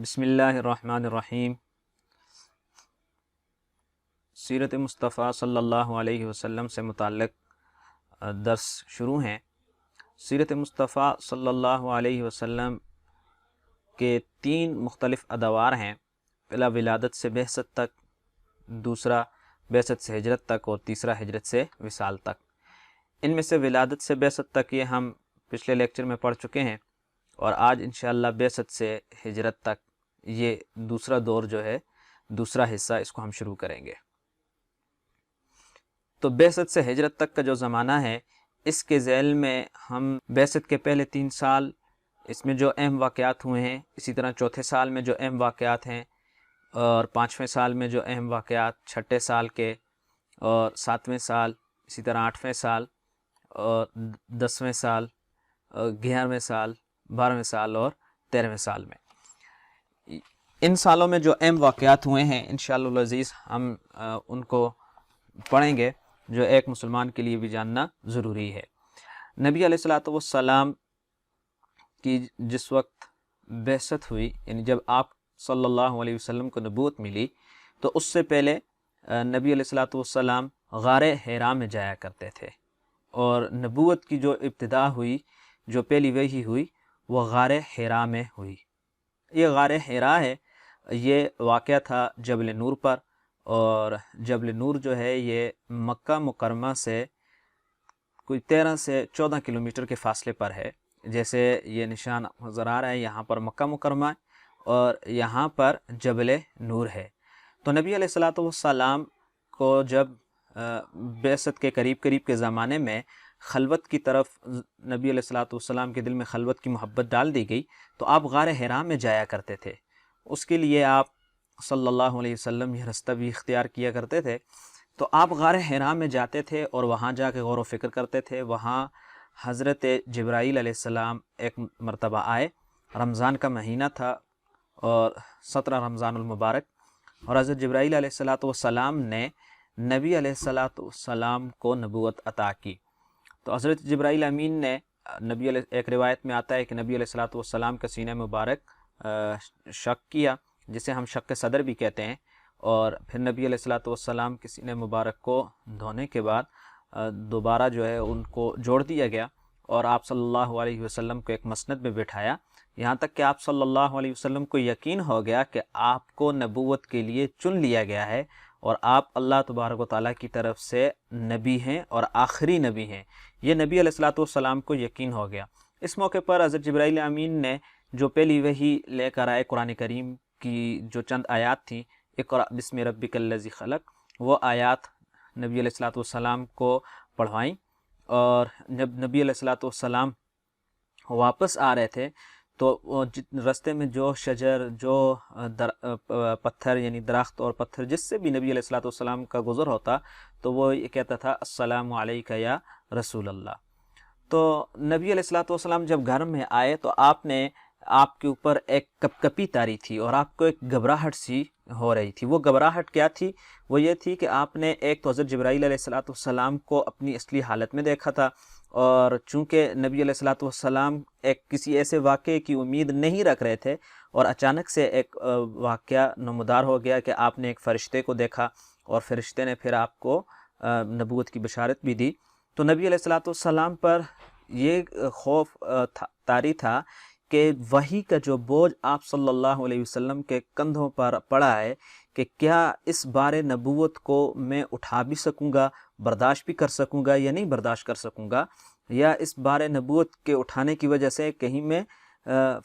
بسم اللہ الرحمن الرحیم۔ سیرت مصطفیٰ صلی اللہ علیہ وسلم سے متعلق درس شروع ہیں۔ سیرت مصطفیٰ صلی اللہ علیہ وسلم کے 3 مختلف ادوار ہیں، پہلا ولادت سے بعثت تک، دوسرا بعثت سے ہجرت تک، اور تیسرا ہجرت سے وصال تک۔ ان میں سے ولادت سے بعثت تک یہ ہم پچھلے لیکچر میں پڑھ چکے ہیں، اور آج انشاءاللہ بعثت سے ہجرت تک یہ دوسرا دور جو ہے، دوسرا حصہ، اس کو ہم شروع کریں گے۔ تو بعثت سے ہجرت تک کا جو زمانہ ہے، اس کے ذیل میں ہم بعثت کے پہلے 3 سال اس میں جو اہم واقعات ہوئے ہیں، اسی طرح چوتھے سال میں جو اہم واقعات ہیں، اور 5ویں سال میں جو اہم واقعات، 6 سال کے، اور 7ویں سال، اسی طرح 8ویں سال، اور 10ویں سال، 11ویں سال، 12ویں سال اور 13ویں سال میں، ان سالوں میں جو اہم واقعات ہوئے ہیں انشاءاللہ العزیز ہم ان کو پڑھیں گے، جو ایک مسلمان کے لیے بھی جاننا ضروری ہے۔ نبی علیہ الصلوۃ والسلام کی جس وقت بعثت ہوئی، یعنی جب آپ صلی اللہ علیہ وسلم کو نبوت ملی، تو اس سے پہلے نبی علیہ الصلوۃ والسلام غار حرا میں جایا کرتے تھے، اور نبوت کی جو ابتدا ہوئی، جو پہلی وحی ہوئی، وہ غار حرا میں ہوئی۔ یہ غار حرا ہے، یہ واقعہ تھا جبل نور پر، اور جبل نور جو ہے یہ مکہ مکرمہ سے کوئی 13 سے 14 کلومیٹر کے فاصلے پر ہے۔ جیسے یہ نشان نظر آ رہا ہے، یہاں پر مکہ مکرمہ ہے اور یہاں پر جبل نور ہے۔ تو نبی علیہ الصلوۃ والسلام کو جب بعثت کے قریب کے زمانے میں خلوت کی طرف نبی علیہ الصلوۃ والسلام کے دل میں خلوت کی محبت ڈال دی گئی، تو آپ غار حرا میں جایا کرتے تھے۔ اس کے لیے آپ صلی اللہ علیہ وسلم یہ رستہ بھی اختیار کیا کرتے تھے۔ تو آپ غار حرا میں جاتے تھے اور وہاں جا کے غور و فکر کرتے تھے۔ وہاں حضرت جبرائیل علیہ السلام ایک مرتبہ آئے، رمضان کا مہینہ تھا، اور 17 رمضان المبارک، اور حضرت جبرائیل علیہ السلام نے نبی علیہ السلام کو نبوت عطا کی۔ تو حضرت جبرائیل امین نے ایک روایت میں آتا ہے کہ نبی علیہ السلام کا سینہ مبارک شق کیا، جسے ہم شق صدر بھی کہتے ہیں، اور پھر نبی علیہ السلام کے سینہ مبارک کو دھونے کے بعد دوبارہ جو ہے ان کو جوڑ دیا گیا، اور آپ صلی اللہ علیہ وسلم کو ایک مسند میں بٹھایا، یہاں تک کہ آپ صلی اللہ علیہ وسلم کو یقین ہو گیا کہ آپ کو نبوت کے لیے چن لیا گیا ہے، اور آپ اللہ تبارک و تعالیٰ کی طرف سے نبی ہیں اور آخری نبی ہیں۔ یہ نبی علیہ السلام کو یقین ہو گیا۔ اس موقع پر حضرت جبرائیل امین نے جو پہلی وحی لے کر آئے، قرآن کریم کی جو چند آیات تھیں، اقرأ بسم ربک الذی خلق، وہ آیات نبی علیہ السلام کو پڑھوائیں، اور جب نبی علیہ السلام واپس آ رہے تھے تو رستے میں جو شجر، جو پتھر، یعنی درخت اور پتھر، جس سے بھی نبی علیہ السلام کا گزر ہوتا، تو وہ یہ کہتا تھا السلام علیک یا رسول اللہ۔ تو نبی علیہ السلام جب گھر میں آئے تو آپ نے آپ کے اوپر ایک کپکپی تاری تھی، اور آپ کو ایک گھبراہٹ سی ہو رہی تھی۔ وہ گھبراہٹ کیا تھی؟ وہ یہ تھی کہ آپ نے ایک تو حضرت جبرائیل علیہ السلام کو اپنی اصلی حالت میں دیکھا تھا، اور چونکہ نبی علیہ السلام ایک کسی ایسے واقعے کی امید نہیں رکھ رہے تھے، اور اچانک سے ایک واقعہ نمودار ہو گیا کہ آپ نے ایک فرشتے کو دیکھا، اور فرشتے نے پھر آپ کو نبوت کی بشارت بھی دی۔ تو نبی علیہ السلام پر یہ خوف طاری تھا کہ وحی کا جو بوجھ آپ صلی اللہ علیہ وسلم کے کندھوں پر پڑا ہے، کہ کیا اس بار نبوت کو میں اٹھا بھی سکوں گا، برداشت بھی کر سکوں گا، یا نہیں برداشت کر سکوں گا، یا اس بار نبوت کے اٹھانے کی وجہ سے کہیں میں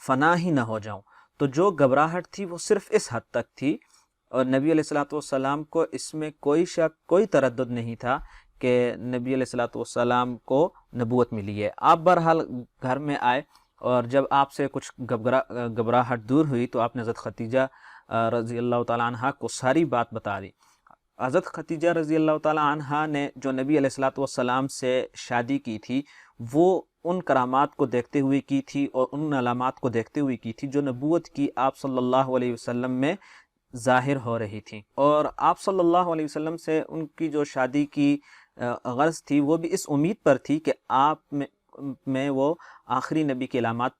فنا ہی نہ ہو جاؤں۔ تو جو گھبراہٹ تھی وہ صرف اس حد تک تھی، اور نبی علیہ السلام کو اس میں کوئی شک، کوئی تردد نہیں تھا کہ نبی علیہ السلام کو نبوت ملی ہے۔ آپ بہرحال گھر میں آئے، اور جب آپ سے کچھ گھبراہٹ دور ہوئی تو آپ نے حضرت خدیجہ رضی اللہ تعالیٰ عنہ کو ساری بات بتا دی۔ حضرت خدیجہ رضی اللہ تعالیٰ عنہ نے جو نبی علیہ السلام سے شادی کی تھی، وہ ان کرامات کو دیکھتے ہوئے کی تھی، اور ان علامات کو دیکھتے ہوئے کی تھی جو نبوت کی آپ صلی اللہ علیہ وسلم میں ظاہر ہو رہی تھی، اور آپ صلی اللہ علیہ وسلم سے ان کی جو شادی کی غرض تھی، وہ بھی اس امید پر تھی کہ آپ میں وہ آخری نبی کی علامات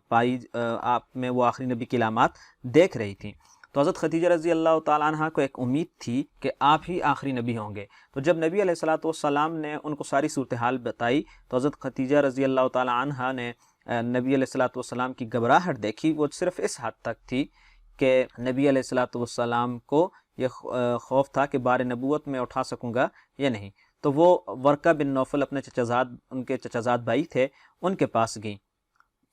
پائی آپ میں وہ آخری نبی کی علامات دیکھ رہی تھیں۔ تو حضرت خدیجہ رضی اللہ تعالیٰ عنہ کو ایک امید تھی کہ آپ ہی آخری نبی ہوں گے۔ تو جب نبی علیہ الصلوۃ والسلام نے ان کو ساری صورتحال بتائی تو حضرت خدیجہ رضی اللہ تعالیٰ عنہ نے نبی علیہ الصلوۃ والسلام کی گھبراہٹ دیکھی، وہ صرف اس حد تک تھی کہ نبی علیہ الصلوۃ والسلام کو یہ خوف تھا کہ بار نبوت میں اٹھا سکوں گا یا نہیں۔ تو وہ ورقہ بن نوفل اپنے ان کے چچازاد بھائی تھے، ان کے پاس گئیں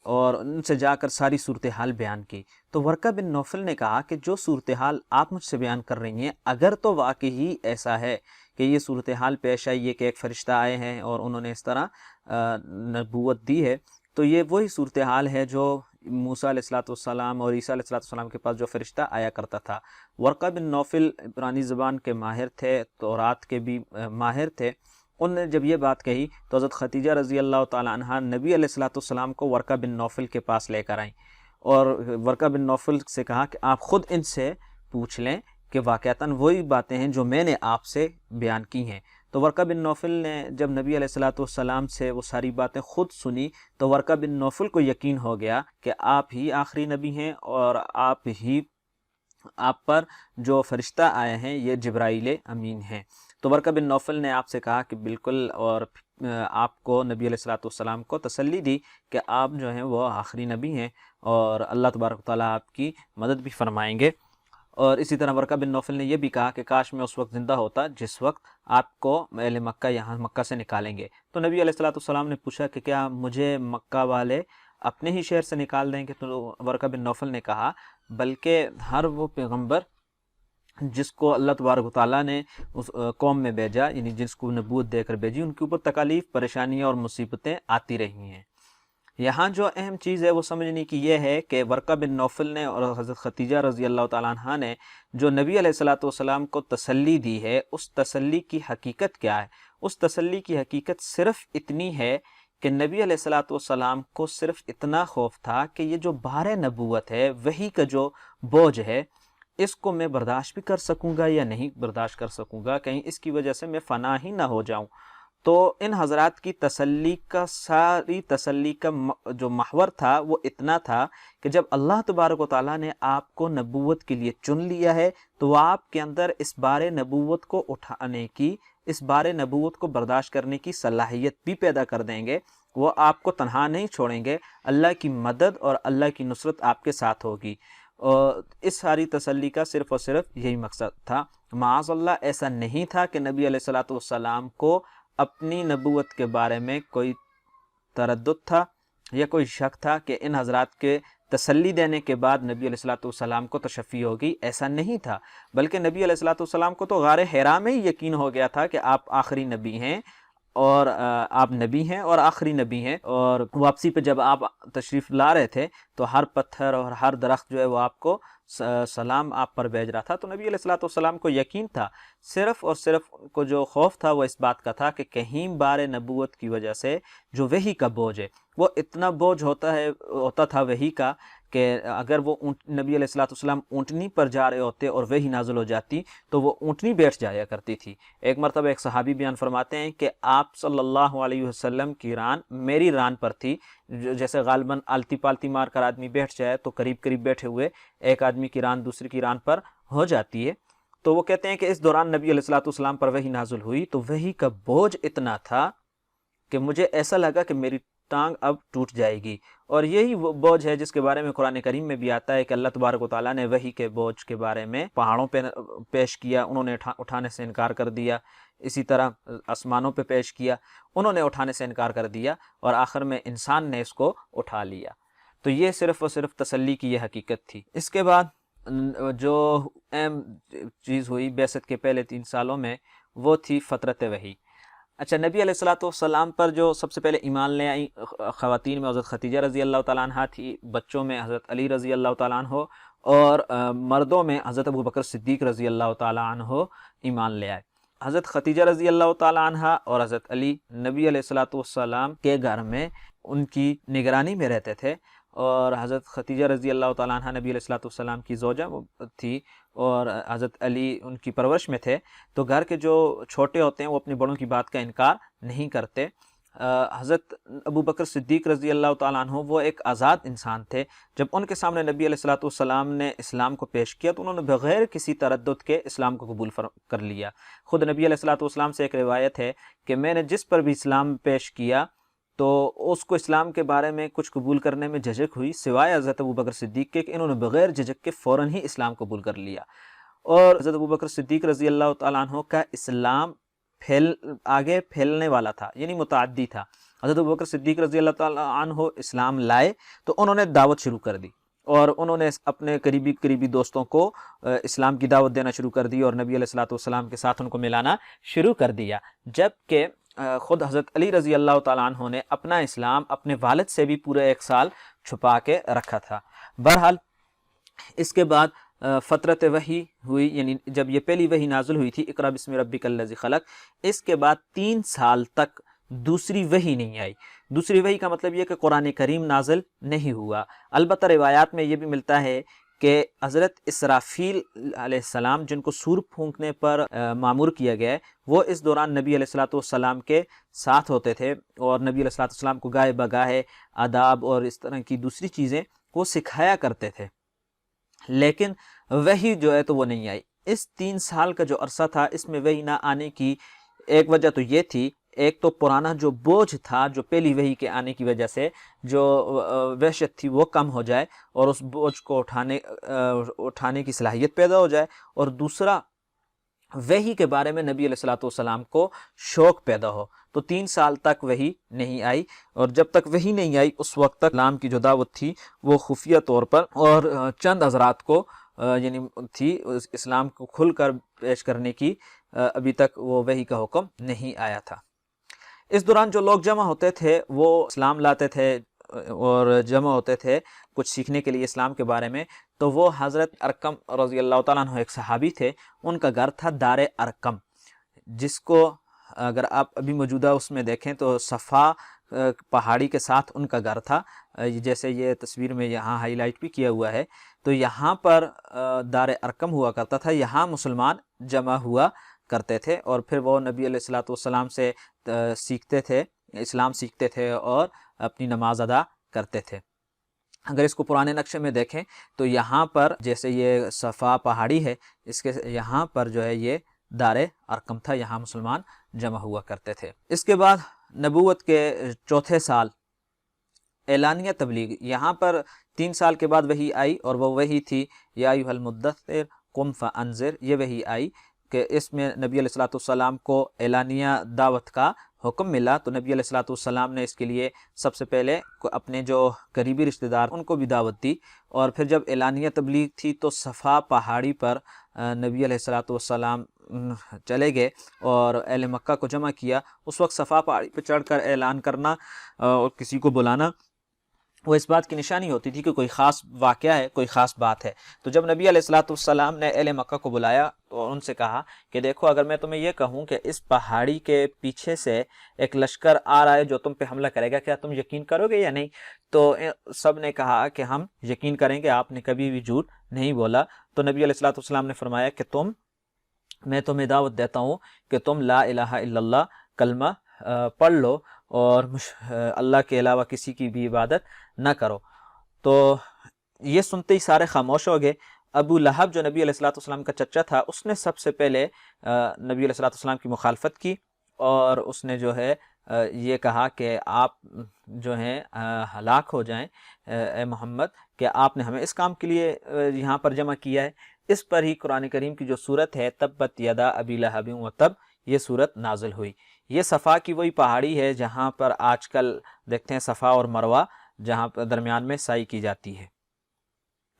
اور ان سے جا کر ساری صورتحال بیان کی۔ تو ورقہ بن نوفل نے کہا کہ جو صورتحال آپ مجھ سے بیان کر رہی ہیں، اگر تو واقعی ایسا ہے کہ یہ صورتحال پیش آئی ہے کہ ایک فرشتہ آئے ہیں اور انہوں نے اس طرح نبوت دی ہے، تو یہ وہی صورتحال ہے جو موسیٰ علیہ الصلوۃ والسلام اور عیسیٰ علیہ الصلوۃ والسلام کے پاس جو فرشتہ آیا کرتا تھا۔ ورقہ بن نوفل عبرانی زبان کے ماہر تھے، تورات کے بھی ماہر تھے۔ ان نے جب یہ بات کہی تو حضرت خدیجہ رضی اللہ تعالیٰ عنہ نبی علیہ الصلوۃ والسلام کو ورقہ بن نوفل کے پاس لے کر آئیں اور ورقہ بن نوفل سے کہا کہ آپ خود ان سے پوچھ لیں کہ واقعتاً وہی باتیں ہیں جو میں نے آپ سے بیان کی ہیں۔ تو ورقہ بن نوفل نے جب نبی علیہ الصلوۃ والسلام سے وہ ساری باتیں خود سنی تو ورقہ بن نوفل کو یقین ہو گیا کہ آپ ہی آخری نبی ہیں اور آپ پر جو فرشتہ آئے ہیں یہ جبرائیل امین ہیں۔ تو ورقہ بن نوفل نے آپ سے کہا کہ بالکل، اور آپ کو نبی علیہ الصلوۃ والسلام کو تسلی دی کہ آپ جو ہیں وہ آخری نبی ہیں اور اللہ تبارک و تعالیٰ آپ کی مدد بھی فرمائیں گے۔ اور اسی طرح ورقہ بن نوفل نے یہ بھی کہا کہ کاش میں اس وقت زندہ ہوتا جس وقت آپ کو اہل مکہ یہاں مکہ سے نکالیں گے۔ تو نبی علیہ الصلوۃ والسلام نے پوچھا کہ کیا مجھے مکہ والے اپنے ہی شہر سے نکال دیں گے؟ تو ورقہ بن نوفل نے کہا بلکہ ہر وہ پیغمبر جس کو اللہ تبارک و تعالیٰ نے اس قوم میں بھیجا، یعنی جس کو نبوت دے کر بھیجی، ان کے اوپر تکالیف، پریشانیاں اور مصیبتیں آتی رہی ہیں۔ یہاں جو اہم چیز ہے وہ سمجھنے کی یہ ہے کہ ورقہ بن نوفل نے اور حضرت خدیجہ رضی اللہ تعالیٰ عنہ نے جو نبی علیہ الصلوۃ والسلام کو تسلی دی ہے، اس تسلی کی حقیقت کیا ہے؟ اس تسلی کی حقیقت صرف اتنی ہے کہ نبی علیہ الصلوۃ والسلام کو صرف اتنا خوف تھا کہ یہ جو بار نبوت ہے، وحی کا جو بوجھ ہے، اس کو میں برداشت بھی کر سکوں گا یا نہیں برداشت کر سکوں گا، کہیں اس کی وجہ سے میں فنا ہی نہ ہو جاؤں۔ تو ان حضرات کی تسلی کا ساری تسلی کا جو محور تھا وہ اتنا تھا کہ جب اللہ تبارک و تعالیٰ نے آپ کو نبوت کے لیے چن لیا ہے تو وہ آپ کے اندر اس بار نبوت کو اٹھانے کی، اس بار نبوت کو برداشت کرنے کی صلاحیت بھی پیدا کر دیں گے۔ وہ آپ کو تنہا نہیں چھوڑیں گے، اللہ کی مدد اور اللہ کی نصرت آپ کے ساتھ ہوگی۔ اور اس ساری تسلی کا صرف اور صرف یہی مقصد تھا۔ معاذ اللہ ایسا نہیں تھا کہ نبی علیہ الصلوۃ والسلام کو اپنی نبوت کے بارے میں کوئی تردد تھا یا کوئی شک تھا کہ ان حضرات کے تسلی دینے کے بعد نبی علیہ الصلوۃ والسلام کو تشفی ہوگی، ایسا نہیں تھا۔ بلکہ نبی علیہ الصلوۃ والسلام کو تو غار حرا میں ہی یقین ہو گیا تھا کہ آپ آخری نبی ہیں اور آپ نبی ہیں اور آخری نبی ہیں۔ اور واپسی پہ جب آپ تشریف لا رہے تھے تو ہر پتھر اور ہر درخت جو ہے وہ آپ کو سلام آپ پر بھیج رہا تھا۔ تو نبی علیہ الصلوۃ والسلام کو یقین تھا، صرف اور صرف کو جو خوف تھا وہ اس بات کا تھا کہ کہیں بار نبوت کی وجہ سے جو وحی کا بوجھ ہے، وہ اتنا بوجھ ہوتا تھا وحی کا کہ اگر وہ نبی علیہ الصلوۃ والسلام اونٹنی پر جا رہے ہوتے اور وحی نازل ہو جاتی تو وہ اونٹنی بیٹھ جایا کرتی تھی۔ ایک مرتبہ ایک صحابی بیان فرماتے ہیں کہ آپ صلی اللہ علیہ وسلم کی ران میری ران پر تھی، جیسے غالباً آلتی پالتی مار کر آدمی بیٹھ جائے تو قریب قریب بیٹھے ہوئے ایک آدمی کی ران دوسری کی ران پر ہو جاتی ہے۔ تو وہ کہتے ہیں کہ اس دوران نبی علیہ الصلوۃ والسلام پر وحی نازل ہوئی تو وحی کا بوجھ اتنا تھا کہ مجھے ایسا لگا کہ میری ٹانگ اب ٹوٹ جائے گی۔ اور یہی وہ بوجھ ہے جس کے بارے میں قرآن کریم میں بھی آتا ہے کہ اللہ تبارک و تعالیٰ نے وحی کے بوجھ کے بارے میں پہاڑوں پہ پیش کیا، انہوں نے اٹھانے سے انکار کر دیا، اسی طرح آسمانوں پہ پیش کیا، انہوں نے اٹھانے سے انکار کر دیا، اور آخر میں انسان نے اس کو اٹھا لیا۔ تو یہ صرف اور صرف تسلی کی یہ حقیقت تھی۔ اس کے بعد جو اہم چیز ہوئی بعثت کے پہلے 3 سالوں میں وہ تھی فترت وحی۔ اچھا، نبی علیہ الصلوۃ والسلام پر جو سب سے پہلے ایمان لے آئی خواتین میں حضرت خدیجہ رضی اللہ تعالیٰ عنہ تھی، بچوں میں حضرت علی رضی اللہ تعالیٰ عنہ، اور مردوں میں حضرت ابو بکر صدیق رضی اللہ تعالیٰ عنہ ایمان لے آئے۔ حضرت خدیجہ رضی اللہ تعالیٰ عنہ اور حضرت علی نبی علیہ الصلوۃ والسلام کے گھر میں ان کی نگرانی میں رہتے تھے، اور حضرت خدیجہ رضی اللہ تعالیٰ عنہ نبی علیہ الصلوۃ والسلام کی زوجہ تھی اور حضرت علی ان کی پرورش میں تھے۔ تو گھر کے جو چھوٹے ہوتے ہیں وہ اپنے بڑوں کی بات کا انکار نہیں کرتے، حضرت ابو بکر صدیق رضی اللہ تعالیٰ عنہ وہ ایک آزاد انسان تھے. جب ان کے سامنے نبی علیہ الصلوۃ والسلام نے اسلام کو پیش کیا تو انہوں نے بغیر کسی تردد کے اسلام کو قبول کر لیا. خود نبی علیہ الصلوۃ والسلام سے ایک روایت ہے کہ میں نے جس پر بھی اسلام پیش کیا تو اس کو اسلام کے بارے میں کچھ قبول کرنے میں جھجک ہوئی سوائے حضرت ابو بکر صدیق کے کہ انہوں نے بغیر جھجک کے فوراً ہی اسلام قبول کر لیا. اور حضرت ابو بکر صدیق رضی اللہ تعالیٰ عنہ کا اسلام آگے پھیلنے والا تھا، یعنی متعدی تھا. حضرت ابو بکر صدیق رضی اللہ تعالیٰ عنہ اسلام لائے تو انہوں نے دعوت شروع کر دی اور انہوں نے اپنے قریبی دوستوں کو اسلام کی دعوت دینا شروع کر دی اور نبی علیہ الصلوۃ والسلام کے ساتھ ان کو ملانا شروع کر دیا. جبکہ خود حضرت علی رضی اللہ تعالیٰ عنہ نے اپنا اسلام اپنے والد سے بھی پورے 1 سال چھپا کے رکھا تھا. بہرحال اس کے بعد فترت وحی ہوئی، یعنی جب یہ پہلی وحی نازل ہوئی تھی اقرا بسم ربک الذی خلق، اس کے بعد 3 سال تک دوسری وحی نہیں آئی. دوسری وحی کا مطلب یہ کہ قرآن کریم نازل نہیں ہوا. البتہ روایات میں یہ بھی ملتا ہے کہ حضرت اسرافیل علیہ السلام جن کو سور پھونکنے پر معمور کیا گیا ہے وہ اس دوران نبی علیہ الصلوۃ والسلام کے ساتھ ہوتے تھے اور نبی علیہ الصلوۃ والسلام کو گاہے بگاہے آداب اور اس طرح کی دوسری چیزیں وہ سکھایا کرتے تھے. لیکن وحی جو ہے تو وہ نہیں آئی. اس 3 سال کا جو عرصہ تھا اس میں وحی نہ آنے کی ایک وجہ تو یہ تھی، ایک تو پرانا جو بوجھ تھا جو پہلی وحی کے آنے کی وجہ سے جو وحشت تھی وہ کم ہو جائے اور اس بوجھ کو اٹھانے کی صلاحیت پیدا ہو جائے، اور دوسرا وحی کے بارے میں نبی علیہ الصلوۃ والسلام کو شوق پیدا ہو. تو 3 سال تک وحی نہیں آئی، اور جب تک وحی نہیں آئی اس وقت تک اسلام کی جو دعوت تھی وہ خفیہ طور پر اور چند حضرات کو یعنی تھی اسلام کو کھل کر پیش کرنے کی، ابھی تک وہ وحی کا حکم نہیں آیا تھا. اس دوران جو لوگ جمع ہوتے تھے وہ اسلام لاتے تھے اور جمع ہوتے تھے کچھ سیکھنے کے لیے اسلام کے بارے میں. تو وہ حضرت ارقم رضی اللہ تعالیٰ عنہ ایک صحابی تھے، ان کا گھر تھا دار ارقم، جس کو اگر آپ ابھی موجودہ اس میں دیکھیں تو صفا پہاڑی کے ساتھ ان کا گھر تھا، جیسے یہ تصویر میں یہاں ہائی لائٹ بھی کیا ہوا ہے. تو یہاں پر دار ارقم ہوا کرتا تھا، یہاں مسلمان جمع ہوا کرتے تھے اور پھر وہ نبی علیہ الصلوۃ والسلام سے سیکھتے تھے، اسلام سیکھتے تھے اور اپنی نماز ادا کرتے تھے. اگر اس کو پرانے نقشے میں دیکھیں تو یہاں پر جیسے یہ صفا پہاڑی ہے، اس کے یہاں پر جو ہے یہ دار ارقم تھا، یہاں مسلمان جمع ہوا کرتے تھے. اس کے بعد نبوت کے 4تھے سال اعلانیہ تبلیغ، یہاں پر 3 سال کے بعد وحی آئی اور وہ وحی تھی یا ایھا المدثر قم فانذر. یہ وحی آئی کہ اس میں نبی علیہ الصلوۃ والسلام کو اعلانیہ دعوت کا حکم ملا. تو نبی علیہ الصلوۃ والسلام نے اس کے لیے سب سے پہلے اپنے جو قریبی رشتہ دار ان کو بھی دعوت دی، اور پھر جب اعلانیہ تبلیغ تھی تو صفا پہاڑی پر نبی علیہ الصلوۃ والسلام چلے گئے اور اہل مکہ کو جمع کیا. اس وقت صفا پہاڑی پہ چڑھ کر اعلان کرنا اور کسی کو بلانا وہ اس بات کی نشانی ہوتی تھی کہ کوئی خاص واقعہ ہے، کوئی خاص بات ہے. تو جب نبی علیہ الصلوۃ والسلام نے اہل مکہ کو بلایا تو ان سے کہا کہ دیکھو اگر میں تمہیں یہ کہوں کہ اس پہاڑی کے پیچھے سے ایک لشکر آ رہا ہے جو تم پہ حملہ کرے گا، کیا تم یقین کرو گے یا نہیں؟ تو سب نے کہا کہ ہم یقین کریں گے، آپ نے کبھی بھی جھوٹ نہیں بولا. تو نبی علیہ الصلوۃ والسلام نے فرمایا کہ میں تمہیں دعوت دیتا ہوں کہ تم لا الہ الا اللہ کلمہ پڑھ لو اور اللہ کے علاوہ کسی کی بھی عبادت نہ کرو. تو یہ سنتے ہی سارے خاموش ہو گئے. ابو لہب جو نبی علیہ الصلوۃ والسلام کا چچا تھا، اس نے سب سے پہلے نبی علیہ الصلوۃ والسلام کی مخالفت کی اور اس نے جو ہے یہ کہا کہ آپ جو ہیں ہلاک ہو جائیں اے محمد، کہ آپ نے ہمیں اس کام کے لیے یہاں پر جمع کیا ہے. اس پر ہی قرآن کریم کی جو صورت ہے تبت یدا ابی لہب وتب، یہ صورت نازل ہوئی. یہ صفا کی وہی پہاڑی ہے جہاں پر آج کل دیکھتے ہیں صفا اور مروہ، جہاں پر درمیان میں سعی کی جاتی ہے.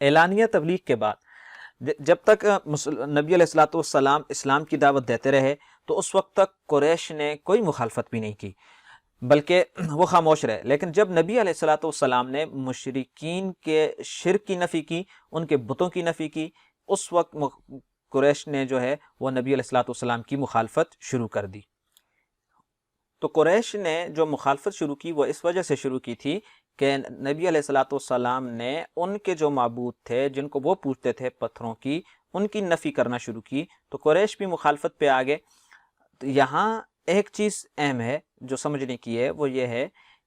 اعلانیہ تبلیغ کے بعد جب تک نبی علیہ الصلوۃ والسلام اسلام کی دعوت دیتے رہے تو اس وقت تک قریش نے کوئی مخالفت بھی نہیں کی، بلکہ وہ خاموش رہے. لیکن جب نبی علیہ الصلوۃ والسلام نے مشرکین کے شرک کی نفی کی، ان کے بتوں کی نفی کی، اس وقت قریش نے جو ہے وہ نبی علیہ الصلوۃ والسلام کی مخالفت شروع کر دی. تو قریش نے جو مخالفت شروع کی وہ اس وجہ سے شروع کی تھی کہ نبی علیہ الصلوۃ والسلام نے ان کے جو معبود تھے جن کو وہ پوجتے تھے پتھروں کی، ان کی نفی کرنا شروع کی. تو قریش بھی مخالفت پہ آ گئے. یہاں ایک چیز اہم ہے جو سمجھنے کی ہے، وہ یہ ہے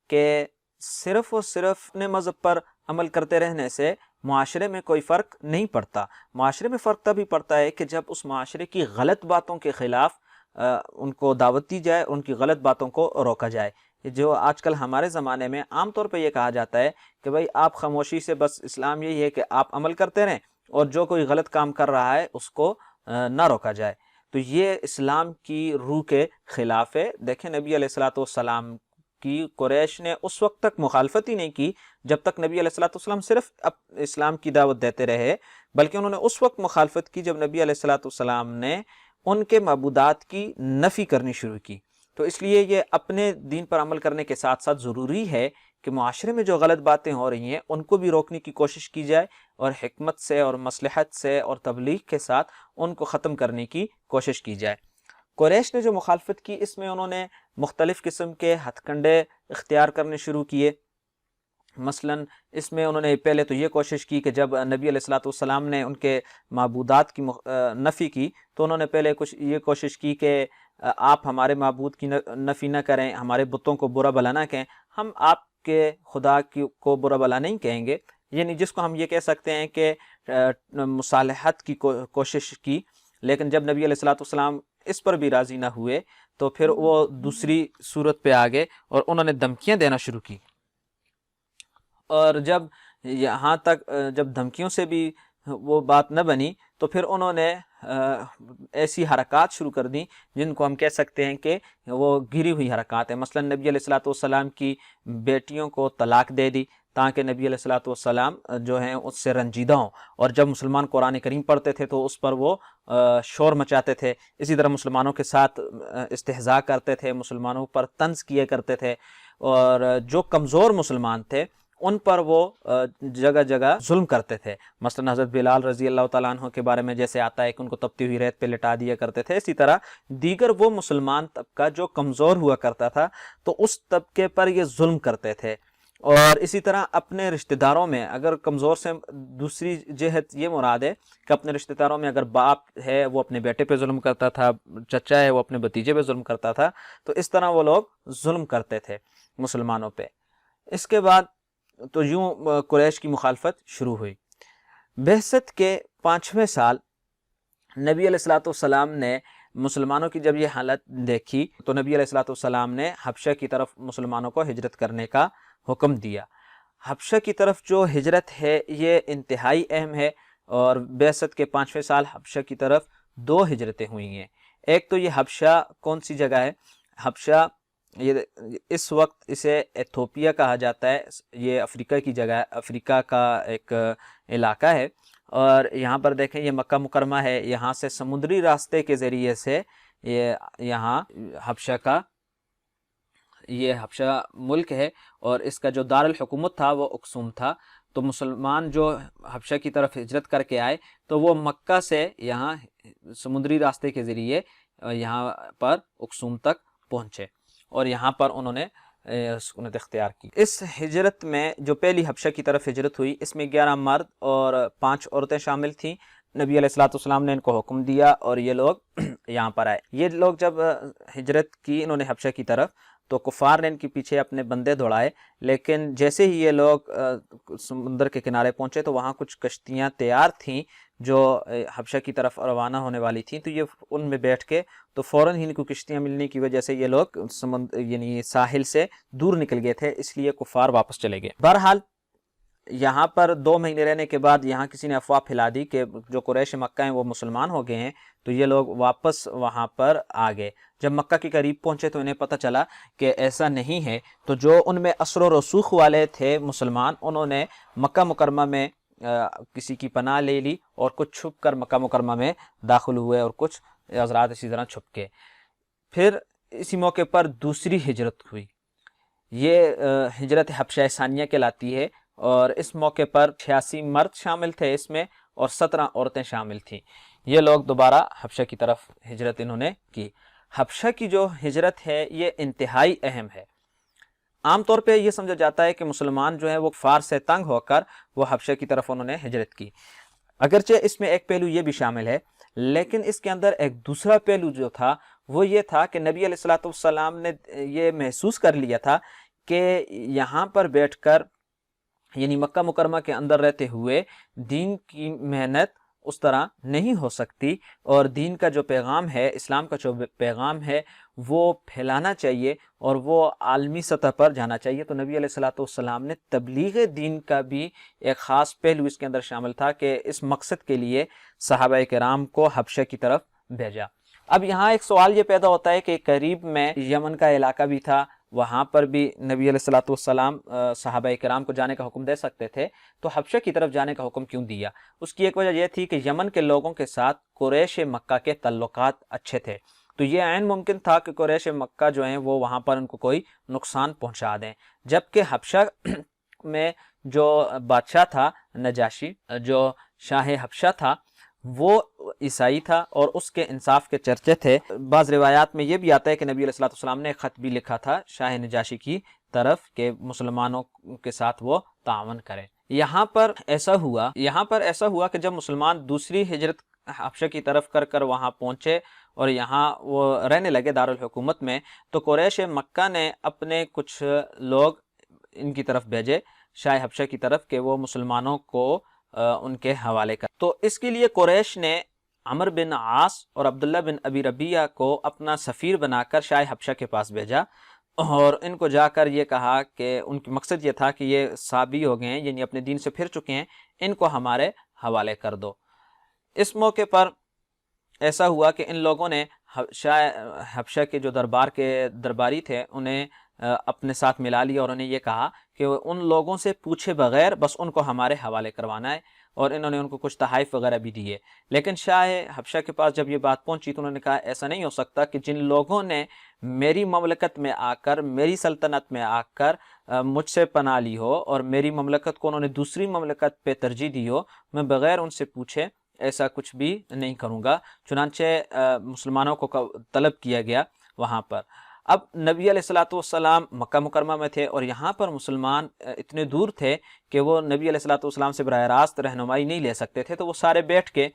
کہ صرف اور صرف اپنے مذہب پر عمل کرتے رہنے سے معاشرے میں کوئی فرق نہیں پڑتا۔ معاشرے میں فرق تبھی پڑتا ہے کہ جب اس معاشرے کی غلط باتوں کے خلاف ان کو دعوت دی جائے، ان کی غلط باتوں کو روکا جائے۔ جو آج کل ہمارے زمانے میں عام طور پہ یہ کہا جاتا ہے کہ بھائی آپ خاموشی سے، بس اسلام یہی ہے کہ آپ عمل کرتے رہیں اور جو کوئی غلط کام کر رہا ہے اس کو نہ روکا جائے۔ تو یہ اسلام کی روح کے خلاف ہے۔ دیکھیں نبی علیہ الصلوۃ والسلام کی قریش نے اس وقت تک مخالفت ہی نہیں کی جب تک نبی علیہ الصلوۃ والسلام صرف اسلام کی دعوت دیتے رہے، بلکہ انہوں نے اس وقت مخالفت کی جب نبی علیہ الصلوۃ والسلام نے ان کے معبودات کی نفی کرنی شروع کی۔ تو اس لیے یہ اپنے دین پر عمل کرنے کے ساتھ ساتھ ضروری ہے کہ معاشرے میں جو غلط باتیں ہو رہی ہیں ان کو بھی روکنے کی کوشش کی جائے، اور حکمت سے اور مصلحت سے اور تبلیغ کے ساتھ ان کو ختم کرنے کی کوشش کی جائے۔ قریش نے جو مخالفت کی، اس میں انہوں نے مختلف قسم کے ہتھ کنڈے اختیار کرنے شروع کیے۔ مثلا اس میں انہوں نے پہلے تو یہ کوشش کی کہ جب نبی علیہ الصلوۃ والسلام نے ان کے معبودات کی نفی کی تو انہوں نے پہلے یہ کوشش کی کہ آپ ہمارے معبود کی نفی نہ کریں، ہمارے بتوں کو برا بھلا نہ کہیں، ہم آپ کے خدا کو برا بھلا نہیں کہیں گے، یعنی جس کو ہم یہ کہہ سکتے ہیں کہ مصالحت کی کوشش کی۔ لیکن جب نبی علیہ الصلوۃ والسلام اس پر بھی راضی نہ ہوئے تو پھر وہ دوسری صورت پہ آ گئے اور انہوں نے دھمکیاں دینا شروع کی، اور جب یہاں تک جب دھمکیوں سے بھی وہ بات نہ بنی تو پھر انہوں نے ایسی حرکات شروع کر دیں جن کو ہم کہہ سکتے ہیں کہ وہ گری ہوئی حرکات ہیں۔ مثلا نبی علیہ الصلوۃ والسلام کی بیٹیوں کو طلاق دے دی تاکہ نبی علیہ الصلوۃ والسلام جو ہیں اس سے رنجیدہ ہوں، اور جب مسلمان قرآن کریم پڑھتے تھے تو اس پر وہ شور مچاتے تھے۔ اسی طرح مسلمانوں کے ساتھ استہزاء کرتے تھے، مسلمانوں پر طنز کیے کرتے تھے، اور جو کمزور مسلمان تھے ان پر وہ جگہ جگہ ظلم کرتے تھے۔ مثلا حضرت بلال رضی اللہ تعالیٰ عنہ کے بارے میں جیسے آتا ہے کہ ان کو تپتی ہوئی ریت پہ لٹا دیا کرتے تھے، اسی طرح دیگر وہ مسلمان طبقہ جو کمزور ہوا کرتا تھا تو اس طبقے پر یہ ظلم کرتے تھے۔ اور اسی طرح اپنے رشتہ داروں میں، اگر کمزور سے دوسری جہت یہ مراد ہے کہ اپنے رشتہ داروں میں اگر باپ ہے وہ اپنے بیٹے پہ ظلم کرتا تھا، چچا ہے وہ اپنے بھتیجے پہ ظلم کرتا تھا، تو اس طرح وہ لوگ ظلم کرتے تھے مسلمانوں پہ۔ اس کے بعد تو یوں قریش کی مخالفت شروع ہوئی۔ بعثت کے 5ویں سال نبی علیہ الصلوۃ والسلام نے مسلمانوں کی جب یہ حالت دیکھی تو نبی علیہ الصلوۃ والسلام نے حبشہ کی طرف مسلمانوں کو ہجرت کرنے کا حکم دیا۔ حبشہ کی طرف جو ہجرت ہے یہ انتہائی اہم ہے، اور بعثت کے 5ویں سال حبشہ کی طرف 2 ہجرتیں ہوئی ہیں۔ ایک تو یہ حبشہ کون سی جگہ ہے؟ حبشہ یہ اس وقت اسے ایتھوپیا کہا جاتا ہے، یہ افریقہ کی جگہ ہے، افریقہ کا ایک علاقہ ہے، اور یہاں پر دیکھیں یہ مکہ مکرمہ ہے، یہاں سے سمندری راستے کے ذریعے سے یہاں یہ حبشہ ملک ہے، اور اس کا جو دارالحکومت تھا وہ اکسوم تھا۔ تو مسلمان جو حبشہ کی طرف ہجرت کر کے آئے تو وہ مکہ سے یہاں سمندری راستے کے ذریعے یہاں پر اکسوم تک پہنچے، اور یہاں پر انہوں نے سکونت اختیار کی۔ اس ہجرت میں جو پہلی حبشہ کی طرف ہجرت ہوئی، اس میں 11 مرد اور 5 عورتیں شامل تھیں۔ نبی علیہ الصلوۃ والسلام نے ان کو حکم دیا اور یہ لوگ یہاں پر آئے۔ یہ لوگ جب ہجرت کی انہوں نے حبشہ کی طرف، تو کفار نے ان کے پیچھے اپنے بندے دوڑائے، لیکن جیسے ہی یہ لوگ سمندر کے کنارے پہنچے تو وہاں کچھ کشتیاں تیار تھیں جو حبشہ کی طرف روانہ ہونے والی تھیں، تو یہ ان میں بیٹھ کے تو فوراً ہی ان کو کشتیاں ملنے کی وجہ سے یہ لوگ یعنی ساحل سے دور نکل گئے تھے، اس لیے کفار واپس چلے گئے۔ بہرحال یہاں پر 2 مہینے رہنے کے بعد یہاں کسی نے افواہ پھیلا دی کہ جو قریش مکہ ہیں وہ مسلمان ہو گئے ہیں، تو یہ لوگ واپس وہاں پر آ گئے۔ جب مکہ کے قریب پہنچے تو انہیں پتہ چلا کہ ایسا نہیں ہے، تو جو ان میں اثر و رسوخ والے تھے مسلمان، انہوں نے مکہ مکرمہ میں کسی کی پناہ لے لی، اور کچھ چھپ کر مکہ مکرمہ میں داخل ہوئے، اور کچھ حضرات اسی طرح چھپ کے۔ پھر اسی موقع پر دوسری ہجرت ہوئی، یہ ہجرت حبشہ ثانیہ کہلاتی ہے، اور اس موقع پر 86 مرد شامل تھے اس میں، اور 17 عورتیں شامل تھیں۔ یہ لوگ دوبارہ حبشہ کی طرف ہجرت انہوں نے کی۔ حبشہ کی جو ہجرت ہے یہ انتہائی اہم ہے۔ عام طور پہ یہ سمجھا جاتا ہے کہ مسلمان جو ہیں وہ کفار سے تنگ ہو کر وہ حبشہ کی طرف انہوں نے ہجرت کی، اگرچہ اس میں ایک پہلو یہ بھی شامل ہے، لیکن اس کے اندر ایک دوسرا پہلو جو تھا وہ یہ تھا کہ نبی علیہ الصلوۃ والسلام نے یہ محسوس کر لیا تھا کہ یہاں پر بیٹھ کر یعنی مکہ مکرمہ کے اندر رہتے ہوئے دین کی محنت اس طرح نہیں ہو سکتی، اور دین کا جو پیغام ہے، اسلام کا جو پیغام ہے، وہ پھیلانا چاہیے اور وہ عالمی سطح پر جانا چاہیے۔ تو نبی علیہ الصلوۃ والسلام نے تبلیغ دین کا بھی ایک خاص پہلو اس کے اندر شامل تھا کہ اس مقصد کے لیے صحابہ کرام کو حبشہ کی طرف بھیجا۔ اب یہاں ایک سوال یہ پیدا ہوتا ہے کہ قریب میں یمن کا علاقہ بھی تھا، وہاں پر بھی نبی علیہ الصلوۃ والسلام صحابہ کرام کو جانے کا حکم دے سکتے تھے، تو حبشہ کی طرف جانے کا حکم کیوں دیا؟ اس کی ایک وجہ یہ تھی کہ یمن کے لوگوں کے ساتھ قریش مکہ کے تعلقات اچھے تھے، تو یہ عین ممکن تھا کہ قریش مکہ جو ہیں وہ وہاں پر ان کو کوئی نقصان پہنچا دیں، جبکہ حبشہ میں جو بادشاہ تھا نجاشی، جو شاہ حبشہ تھا، وہ عیسائی تھا اور اس کے انصاف کے چرچے تھے۔ بعض روایات میں یہ بھی آتا ہے کہ نبی علیہ الصلوۃ والسلام نے ایک خط بھی لکھا تھا شاہ نجاشی کی طرف کہ مسلمانوں کے ساتھ وہ تعاون کریں۔ یہاں پر ایسا ہوا کہ جب مسلمان دوسری ہجرت حبشہ کی طرف کر وہاں پہنچے اور یہاں وہ رہنے لگے دارالحکومت میں، تو قریش مکہ نے اپنے کچھ لوگ ان کی طرف بھیجے شاہ حبشہ کی طرف کہ وہ مسلمانوں کو ان کے حوالے کر۔ تو اس کے لیے قریش نے عمر بن عاص اور عبداللہ بن ابی ربیہ کو اپنا سفیر بنا کر شاہ حبشہ کے پاس بھیجا اور ان کو جا کر یہ کہا کہ ان کی مقصد یہ تھا کہ یہ صابی ہو گئے ہیں، یعنی اپنے دین سے پھر چکے ہیں، ان کو ہمارے حوالے کر دو۔ اس موقع پر ایسا ہوا کہ ان لوگوں نے شاہ حبشہ کے جو درباری تھے انہیں اپنے ساتھ ملا لیا اور انہیں یہ کہا کہ ان لوگوں سے پوچھے بغیر بس ان کو ہمارے حوالے کروانا ہے، اور انہوں نے ان کو کچھ تحائف وغیرہ بھی دیے۔ لیکن شاہ حبشہ کے پاس جب یہ بات پہنچی تو انہوں نے کہا ایسا نہیں ہو سکتا کہ جن لوگوں نے میری مملکت میں آ کر، میری سلطنت میں آ کر مجھ سے پناہ لی ہو اور میری مملکت کو انہوں نے دوسری مملکت پہ ترجیح دی ہو، میں بغیر ان سے پوچھے ایسا کچھ بھی نہیں کروں گا۔ چنانچہ مسلمانوں کو طلب کیا گیا وہاں پر۔ اب نبی علیہ الصلوۃ والسلام مکہ مکرمہ میں تھے اور یہاں پر مسلمان اتنے دور تھے کہ وہ نبی علیہ الصلوۃ والسلام سے براہ راست رہنمائی نہیں لے سکتے تھے، تو وہ سارے بیٹھ کے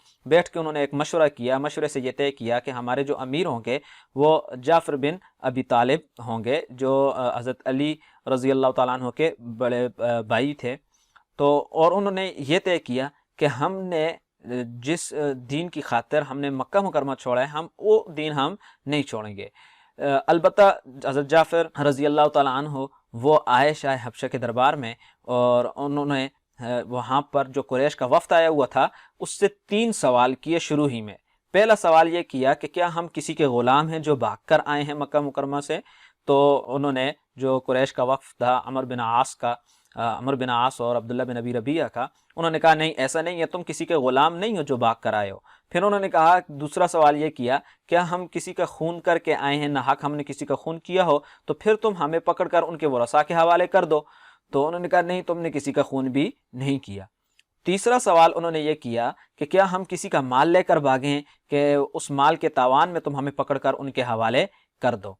انہوں نے ایک مشورہ کیا۔ مشورے سے یہ طے کیا کہ ہمارے جو امیر ہوں گے وہ جعفر بن ابی طالب ہوں گے، جو حضرت علی رضی اللہ تعالیٰ عنہ کے بڑے بھائی تھے۔ تو اور انہوں نے یہ طے کیا کہ ہم نے جس دین کی خاطر ہم نے مکہ مکرمہ چھوڑا ہے، ہم وہ دین ہم نہیں چھوڑیں گے۔ البتہ حضرت جعفر رضی اللہ تعالیٰ عنہ وہ آئے شاہ حبشہ کے دربار میں، اور انہوں نے وہاں پر جو قریش کا وفد آیا ہوا تھا اس سے 3 سوال کیے شروع ہی میں۔ پہلا سوال یہ کیا کہ کیا ہم کسی کے غلام ہیں جو بھاگ کر آئے ہیں مکہ مکرمہ سے؟ تو انہوں نے جو قریش کا وفد تھا عمر بن عاص اور عبداللہ بن ابی ربیہ کا، انہوں نے کہا نہیں، ایسا نہیں ہے، تم کسی کے غلام نہیں ہو جو بھاگ کر آئے ہو۔ پھر انہوں نے کہا، دوسرا سوال یہ کیا، کیا ہم کسی کا خون کر کے آئے ہیں، ناحق ہم نے کسی کا خون کیا ہو تو پھر تم ہمیں پکڑ کر ان کے ورثاء کے حوالے کر دو؟ تو انہوں نے کہا نہیں، تم نے کسی کا خون بھی نہیں کیا۔ تیسرا سوال انہوں نے یہ کیا کہ کیا ہم کسی کا مال لے کر بھاگے ہیں کہ اس مال کے تاوان میں تم ہمیں پکڑ کر ان کے حوالے کر دو؟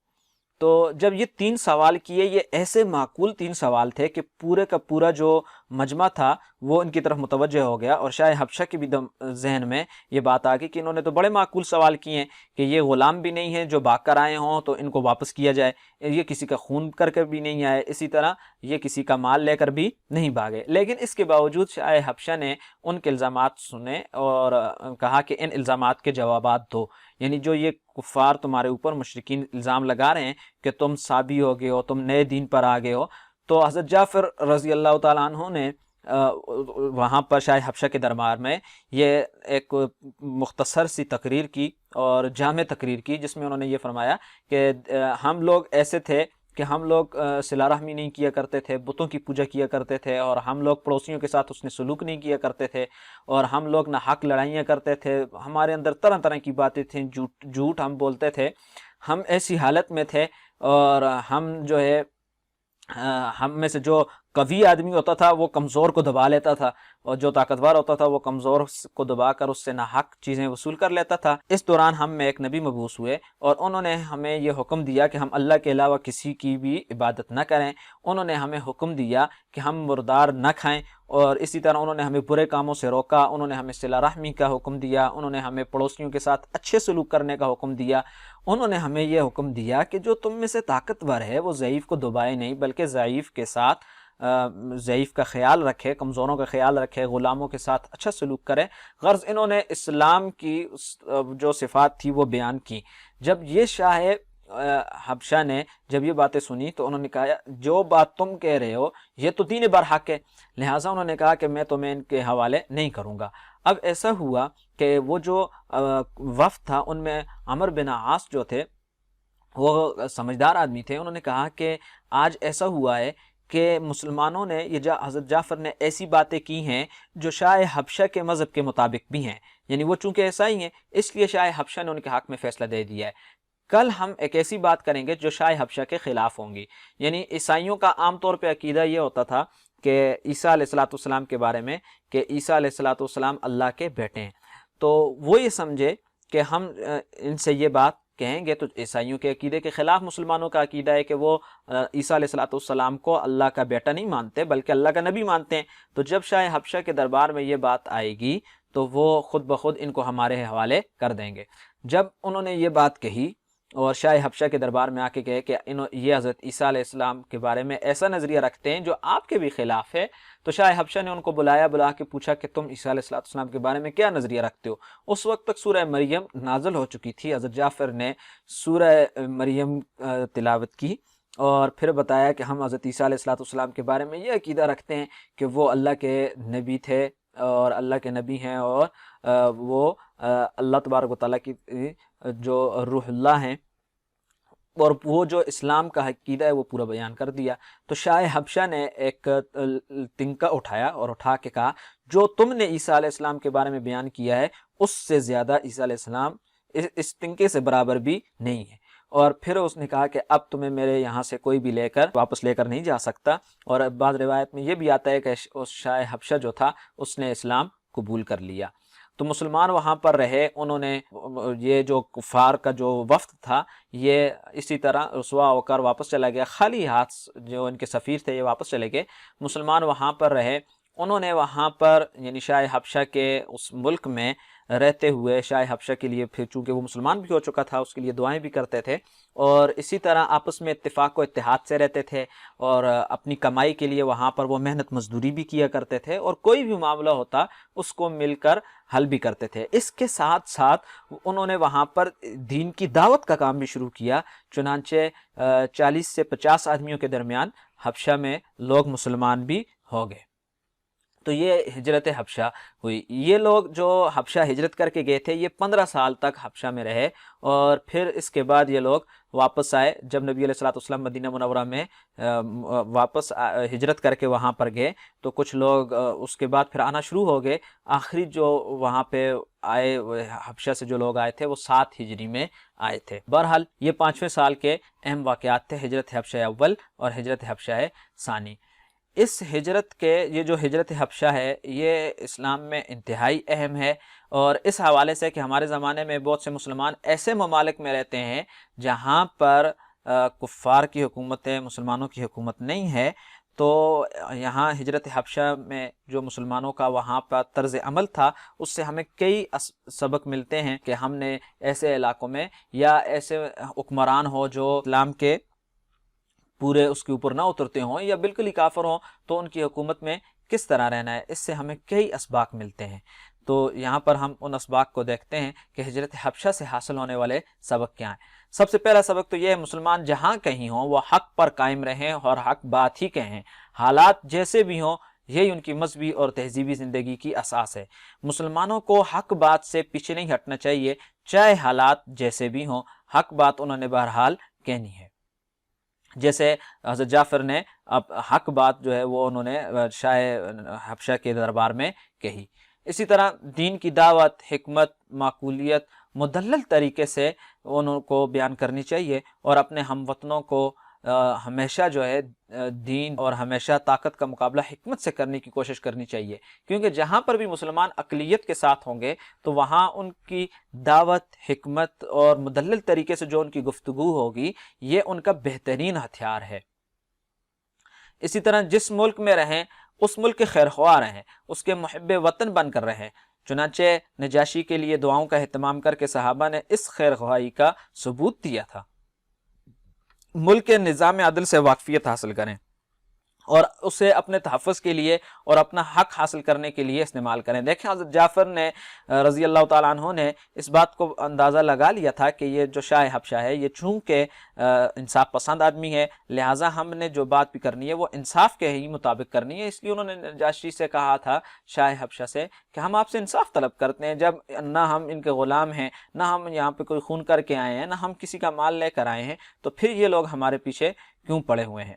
تو جب یہ 3 سوال کیے، یہ ایسے معقول 3 سوال تھے کہ پورے کا پورا جو مجمع تھا وہ ان کی طرف متوجہ ہو گیا، اور شاہ حبشہ کے بھی ذہن میں یہ بات آ گئی کہ انہوں نے تو بڑے معقول سوال کیے ہیں کہ یہ غلام بھی نہیں ہیں جو بھاگ کر آئے ہوں تو ان کو واپس کیا جائے، یہ کسی کا خون کر کے بھی نہیں آئے، اسی طرح یہ کسی کا مال لے کر بھی نہیں بھاگے۔ لیکن اس کے باوجود شاہ حبشہ نے ان کے الزامات سنے اور کہا کہ ان الزامات کے جوابات دو، یعنی جو یہ کفار تمہارے اوپر مشرکین الزام لگا رہے ہیں کہ تم صابی ہو گئے ہو، تم نئے دین پر آ گئے ہو، تو حضرت جعفر رضی اللہ تعالیٰ عنہ نے وہاں پر شاہ حبشہ کے دربار میں یہ ایک مختصر سی تقریر کی اور جامع تقریر کی، جس میں انہوں نے یہ فرمایا کہ ہم لوگ ایسے تھے کہ ہم لوگ صلہ رحمی نہیں کیا کرتے تھے، بتوں کی پوجا کیا کرتے تھے، اور ہم لوگ پڑوسیوں کے ساتھ حسن سلوک نہیں کیا کرتے تھے، اور ہم لوگ ناحق لڑائیاں کرتے تھے، ہمارے اندر طرح طرح کی باتیں تھیں، جھوٹ ہم بولتے تھے، ہم ایسی حالت میں تھے، اور ہم جو ہے ہم میں سے جو قوی آدمی ہوتا تھا وہ کمزور کو دبا لیتا تھا، اور جو طاقتور ہوتا تھا وہ کمزور کو دبا کر اس سے ناحق چیزیں وصول کر لیتا تھا۔ اس دوران ہم میں ایک نبی مبعوث ہوئے اور انہوں نے ہمیں یہ حکم دیا کہ ہم اللہ کے علاوہ کسی کی بھی عبادت نہ کریں۔ انہوں نے ہمیں حکم دیا کہ ہم مردار نہ کھائیں، اور اسی طرح انہوں نے ہمیں برے کاموں سے روکا، انہوں نے ہمیں صلہ رحمی کا حکم دیا، انہوں نے ہمیں پڑوسیوں کے ساتھ اچھے سلوک کرنے کا حکم دیا۔ انہوں نے ہمیں یہ حکم دیا کہ جو تم میں سے طاقتور ہے وہ ضعیف کو دبائے نہیں، بلکہ ضعیف کے ساتھ ضعیف کا خیال رکھے، کمزوروں کا خیال رکھے، غلاموں کے ساتھ اچھا سلوک کرے۔ غرض انہوں نے اسلام کی جو صفات تھی وہ بیان کی۔ جب یہ شاہ حبشہ نے جب یہ باتیں سنی تو انہوں نے کہا جو بات تم کہہ رہے ہو یہ تو دین برحق ہے، لہٰذا انہوں نے کہا کہ میں تمہیں ان کے حوالے نہیں کروں گا۔ اب ایسا ہوا کہ وہ جو وفد تھا ان میں عمر بن عاص جو تھے وہ سمجھدار آدمی تھے، انہوں نے کہا کہ آج ایسا ہوا ہے کہ مسلمانوں نے یہ حضرت جعفر نے ایسی باتیں کی ہیں جو شاہ حبشہ کے مذہب کے مطابق بھی ہیں، یعنی وہ چونکہ عیسائی ہیں اس لیے شاہ حبشہ نے ان کے حق میں فیصلہ دے دیا ہے۔ کل ہم ایک ایسی بات کریں گے جو شاہ حبشہ کے خلاف ہوں گی۔ یعنی عیسائیوں کا عام طور پہ عقیدہ یہ ہوتا تھا کہ عیسیٰ علیہ السلام کے بارے میں کہ عیسیٰ علیہ السلام اللہ کے بیٹے ہیں، تو وہ یہ سمجھے کہ ہم ان سے یہ بات کہیں گے تو عیسائیوں کے عقیدے کے خلاف مسلمانوں کا عقیدہ ہے کہ وہ عیسیٰ علیہ السلام کو اللہ کا بیٹا نہیں مانتے بلکہ اللہ کا نبی مانتے ہیں۔ تو جب شاہ حبشہ کے دربار میں یہ بات آئے گی تو وہ خود بخود ان کو ہمارے حوالے کر دیں گے۔ جب انہوں نے یہ بات کہی اور شاہ حبشہ کے دربار میں آ کے کہے کہ یہ حضرت عیسیٰ علیہ السلام کے بارے میں ایسا نظریہ رکھتے ہیں جو آپ کے بھی خلاف ہے، تو شاہ حبشہ نے ان کو بلا کے پوچھا کہ تم عیسیٰ علیہ السلام کے بارے میں کیا نظریہ رکھتے ہو؟ اس وقت تک سورہ مریم نازل ہو چکی تھی۔ حضرت جعفر نے سورہ مریم تلاوت کی اور پھر بتایا کہ ہم حضرت عیسیٰ علیہ السلام کے بارے میں یہ عقیدہ رکھتے ہیں کہ وہ اللہ کے نبی تھے اور اللہ کے نبی ہیں، اور وہ اللہ تبارک و تعالیٰ کی جو روح اللہ ہیں، اور وہ جو اسلام کا عقیدہ ہے وہ پورا بیان کر دیا۔ تو شاہ حبشہ نے ایک تنکا اٹھایا اور اٹھا کے کہا جو تم نے عیسیٰ علیہ السلام کے بارے میں بیان کیا ہے اس سے زیادہ عیسیٰ علیہ السلام اس تنکے سے برابر بھی نہیں ہے۔ اور پھر اس نے کہا کہ اب تمہیں میرے یہاں سے کوئی بھی واپس لے کر نہیں جا سکتا۔ اور بعض روایت میں یہ بھی آتا ہے کہ اس شاہ حبشہ جو تھا اس نے اسلام قبول کر لیا۔ تو مسلمان وہاں پر رہے، انہوں نے یہ جو کفار کا جو وفد تھا یہ اسی طرح رسوا ہو کر واپس چلا گیا، خالی ہاتھ جو ان کے سفیر تھے یہ واپس چلے گئے۔ مسلمان وہاں پر رہے، انہوں نے وہاں پر یعنی شاہ حبشہ کے اس ملک میں رہتے ہوئے شاہ حبشہ کے لیے، پھر چونکہ وہ مسلمان بھی ہو چکا تھا اس کے لیے دعائیں بھی کرتے تھے، اور اسی طرح آپس میں اتفاق و اتحاد سے رہتے تھے، اور اپنی کمائی کے لیے وہاں پر وہ محنت مزدوری بھی کیا کرتے تھے، اور کوئی بھی معاملہ ہوتا اس کو مل کر حل بھی کرتے تھے۔ اس کے ساتھ ساتھ انہوں نے وہاں پر دین کی دعوت کا کام بھی شروع کیا، چنانچہ 40 سے 50 آدمیوں کے درمیان حبشہ میں لوگ مسلمان بھی ہو گئے۔ تو یہ ہجرت حبشہ ہوئی۔ یہ لوگ جو حبشہ ہجرت کر کے گئے تھے یہ 15 سال تک حبشہ میں رہے، اور پھر اس کے بعد یہ لوگ واپس آئے۔ جب نبی علیہ السلام مدینہ منورہ میں واپس ہجرت کر کے وہاں پر گئے تو کچھ لوگ اس کے بعد پھر آنا شروع ہو گئے۔ آخری جو وہاں پہ آئے حبشہ سے جو لوگ آئے تھے وہ 7 ہجری میں آئے تھے۔ بہرحال یہ 5ویں سال کے اہم واقعات تھے، ہجرت حبشہ اول اور ہجرت حبشہ ثانی۔ اس ہجرت کے یہ جو ہجرت حبشہ ہے یہ اسلام میں انتہائی اہم ہے، اور اس حوالے سے کہ ہمارے زمانے میں بہت سے مسلمان ایسے ممالک میں رہتے ہیں جہاں پر کفار کی حکومت ہے، مسلمانوں کی حکومت نہیں ہے، تو یہاں ہجرت حبشہ میں جو مسلمانوں کا وہاں پر طرز عمل تھا اس سے ہمیں کئی سبق ملتے ہیں کہ ہم نے ایسے علاقوں میں یا ایسے حکمران ہو جو اسلام کے پورے اس کے اوپر نہ اترتے ہوں یا بالکل ہی کافر ہوں تو ان کی حکومت میں کس طرح رہنا ہے، اس سے ہمیں کئی اسباق ملتے ہیں۔ تو یہاں پر ہم ان اسباق کو دیکھتے ہیں کہ ہجرت حبشہ سے حاصل ہونے والے سبق کیا ہیں۔ سب سے پہلا سبق تو یہ ہے مسلمان جہاں کہیں ہوں وہ حق پر قائم رہیں اور حق بات ہی کہیں، حالات جیسے بھی ہوں، یہی ان کی مذہبی اور تہذیبی زندگی کی اساس ہے۔ مسلمانوں کو حق بات سے پیچھے نہیں ہٹنا چاہیے، چاہے حالات جیسے بھی ہوں، حق بات انہوں نے بہرحال کہنی ہے۔ جیسے حضرت جعفر نے اب حق بات جو ہے وہ انہوں نے شاہ حبشہ کے دربار میں کہی۔ اسی طرح دین کی دعوت، حکمت، معقولیت، مدلل طریقے سے انہوں کو بیان کرنی چاہیے، اور اپنے ہم وطنوں کو ہمیشہ جو ہے دین اور ہمیشہ طاقت کا مقابلہ حکمت سے کرنے کی کوشش کرنی چاہیے، کیونکہ جہاں پر بھی مسلمان اقلیت کے ساتھ ہوں گے تو وہاں ان کی دعوت، حکمت اور مدلل طریقے سے جو ان کی گفتگو ہوگی یہ ان کا بہترین ہتھیار ہے۔ اسی طرح جس ملک میں رہیں اس ملک کے خیر خواہ رہیں، اس کے محب وطن بن کر رہیں۔ چنانچہ نجاشی کے لیے دعاؤں کا اہتمام کر کے صحابہ نے اس خیر خواہی کا ثبوت دیا تھا۔ ملک کے نظام عدل سے واقفیت حاصل کریں اور اسے اپنے تحفظ کے لیے اور اپنا حق حاصل کرنے کے لیے استعمال کریں۔ دیکھیں حضرت جعفر نے رضی اللہ تعالیٰ عنہ نے اس بات کو اندازہ لگا لیا تھا کہ یہ جو شاہ حبشہ ہے یہ چونکہ انصاف پسند آدمی ہے، لہٰذا ہم نے جو بات بھی کرنی ہے وہ انصاف کے ہی مطابق کرنی ہے۔ اس لیے انہوں نے نجاشی سے کہا تھا، شاہ حبشہ سے، کہ ہم آپ سے انصاف طلب کرتے ہیں، جب نہ ہم ان کے غلام ہیں، نہ ہم یہاں پہ کوئی خون کر کے آئے ہیں، نہ ہم کسی کا مال لے کر آئے ہیں، تو پھر یہ لوگ ہمارے پیچھے کیوں پڑے ہوئے ہیں۔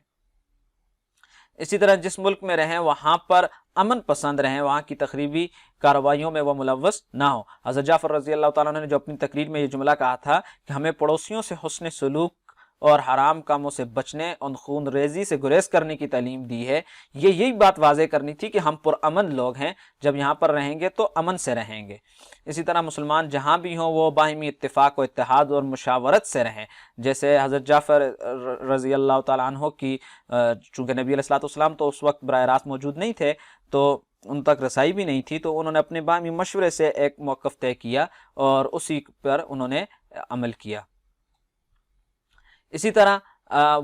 اسی طرح جس ملک میں رہیں وہاں پر امن پسند رہیں، وہاں کی تخریبی کارروائیوں میں وہ ملوث نہ ہو۔ حضرت جعفر رضی اللہ تعالیٰ عنہ نے جو اپنی تقریر میں یہ جملہ کہا تھا کہ ہمیں پڑوسیوں سے حسن سلوک اور حرام کاموں سے بچنے اور خون ریزی سے گریز کرنے کی تعلیم دی ہے، یہی بات واضح کرنی تھی کہ ہم پرامن لوگ ہیں، جب یہاں پر رہیں گے تو امن سے رہیں گے۔ اسی طرح مسلمان جہاں بھی ہوں وہ باہمی اتفاق و اتحاد اور مشاورت سے رہیں، جیسے حضرت جعفر رضی اللہ تعالیٰ عنہ کی چونکہ نبی علیہ السلام تو اس وقت براہ راست موجود نہیں تھے تو ان تک رسائی بھی نہیں تھی، تو انہوں نے اپنے باہمی مشورے سے ایک موقف طے کیا اور اسی پر انہوں نے عمل کیا۔ اسی طرح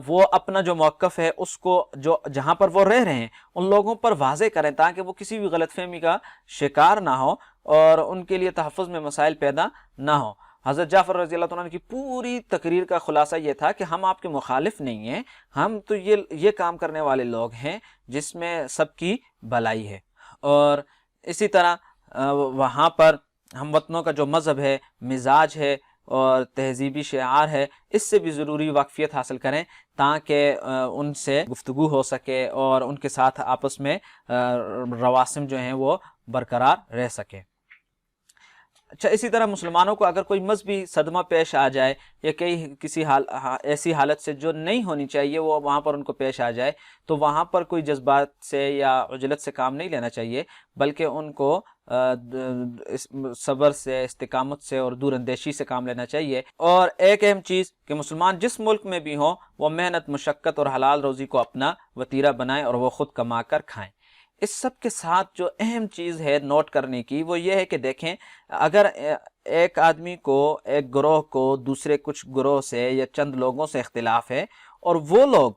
وہ اپنا جو موقف ہے اس کو جو جہاں پر وہ رہ رہے ہیں ان لوگوں پر واضح کریں تاکہ وہ کسی بھی غلط فہمی کا شکار نہ ہو اور ان کے لیے تحفظ میں مسائل پیدا نہ ہو۔ حضرت جعفر رضی اللہ عنہ کی پوری تقریر کا خلاصہ یہ تھا کہ ہم آپ کے مخالف نہیں ہیں، ہم تو یہ کام کرنے والے لوگ ہیں جس میں سب کی بھلائی ہے۔ اور اسی طرح وہاں پر ہم وطنوں کا جو مذہب ہے، مزاج ہے اور تہذیبی شعار ہے، اس سے بھی ضروری واقفیت حاصل کریں تاکہ ان سے گفتگو ہو سکے اور ان کے ساتھ آپس میں رواسم جو ہیں وہ برقرار رہ سکے۔ اچھا، اسی طرح مسلمانوں کو اگر کوئی مذہبی صدمہ پیش آ جائے یا کسی ایسی حالت سے جو نہیں ہونی چاہیے وہ وہاں پر ان کو پیش آ جائے تو وہاں پر کوئی جذبات سے یا عجلت سے کام نہیں لینا چاہیے، بلکہ ان کو صبر سے، استقامت سے اور دور اندیشی سے کام لینا چاہیے۔ اور ایک اہم چیز کہ مسلمان جس ملک میں بھی ہوں وہ محنت، مشقت اور حلال روزی کو اپنا وتیرہ بنائیں اور وہ خود کما کر کھائیں۔ اس سب کے ساتھ جو اہم چیز ہے نوٹ کرنے کی وہ یہ ہے کہ دیکھیں، اگر ایک آدمی کو، ایک گروہ کو دوسرے کچھ گروہ سے یا چند لوگوں سے اختلاف ہے اور وہ لوگ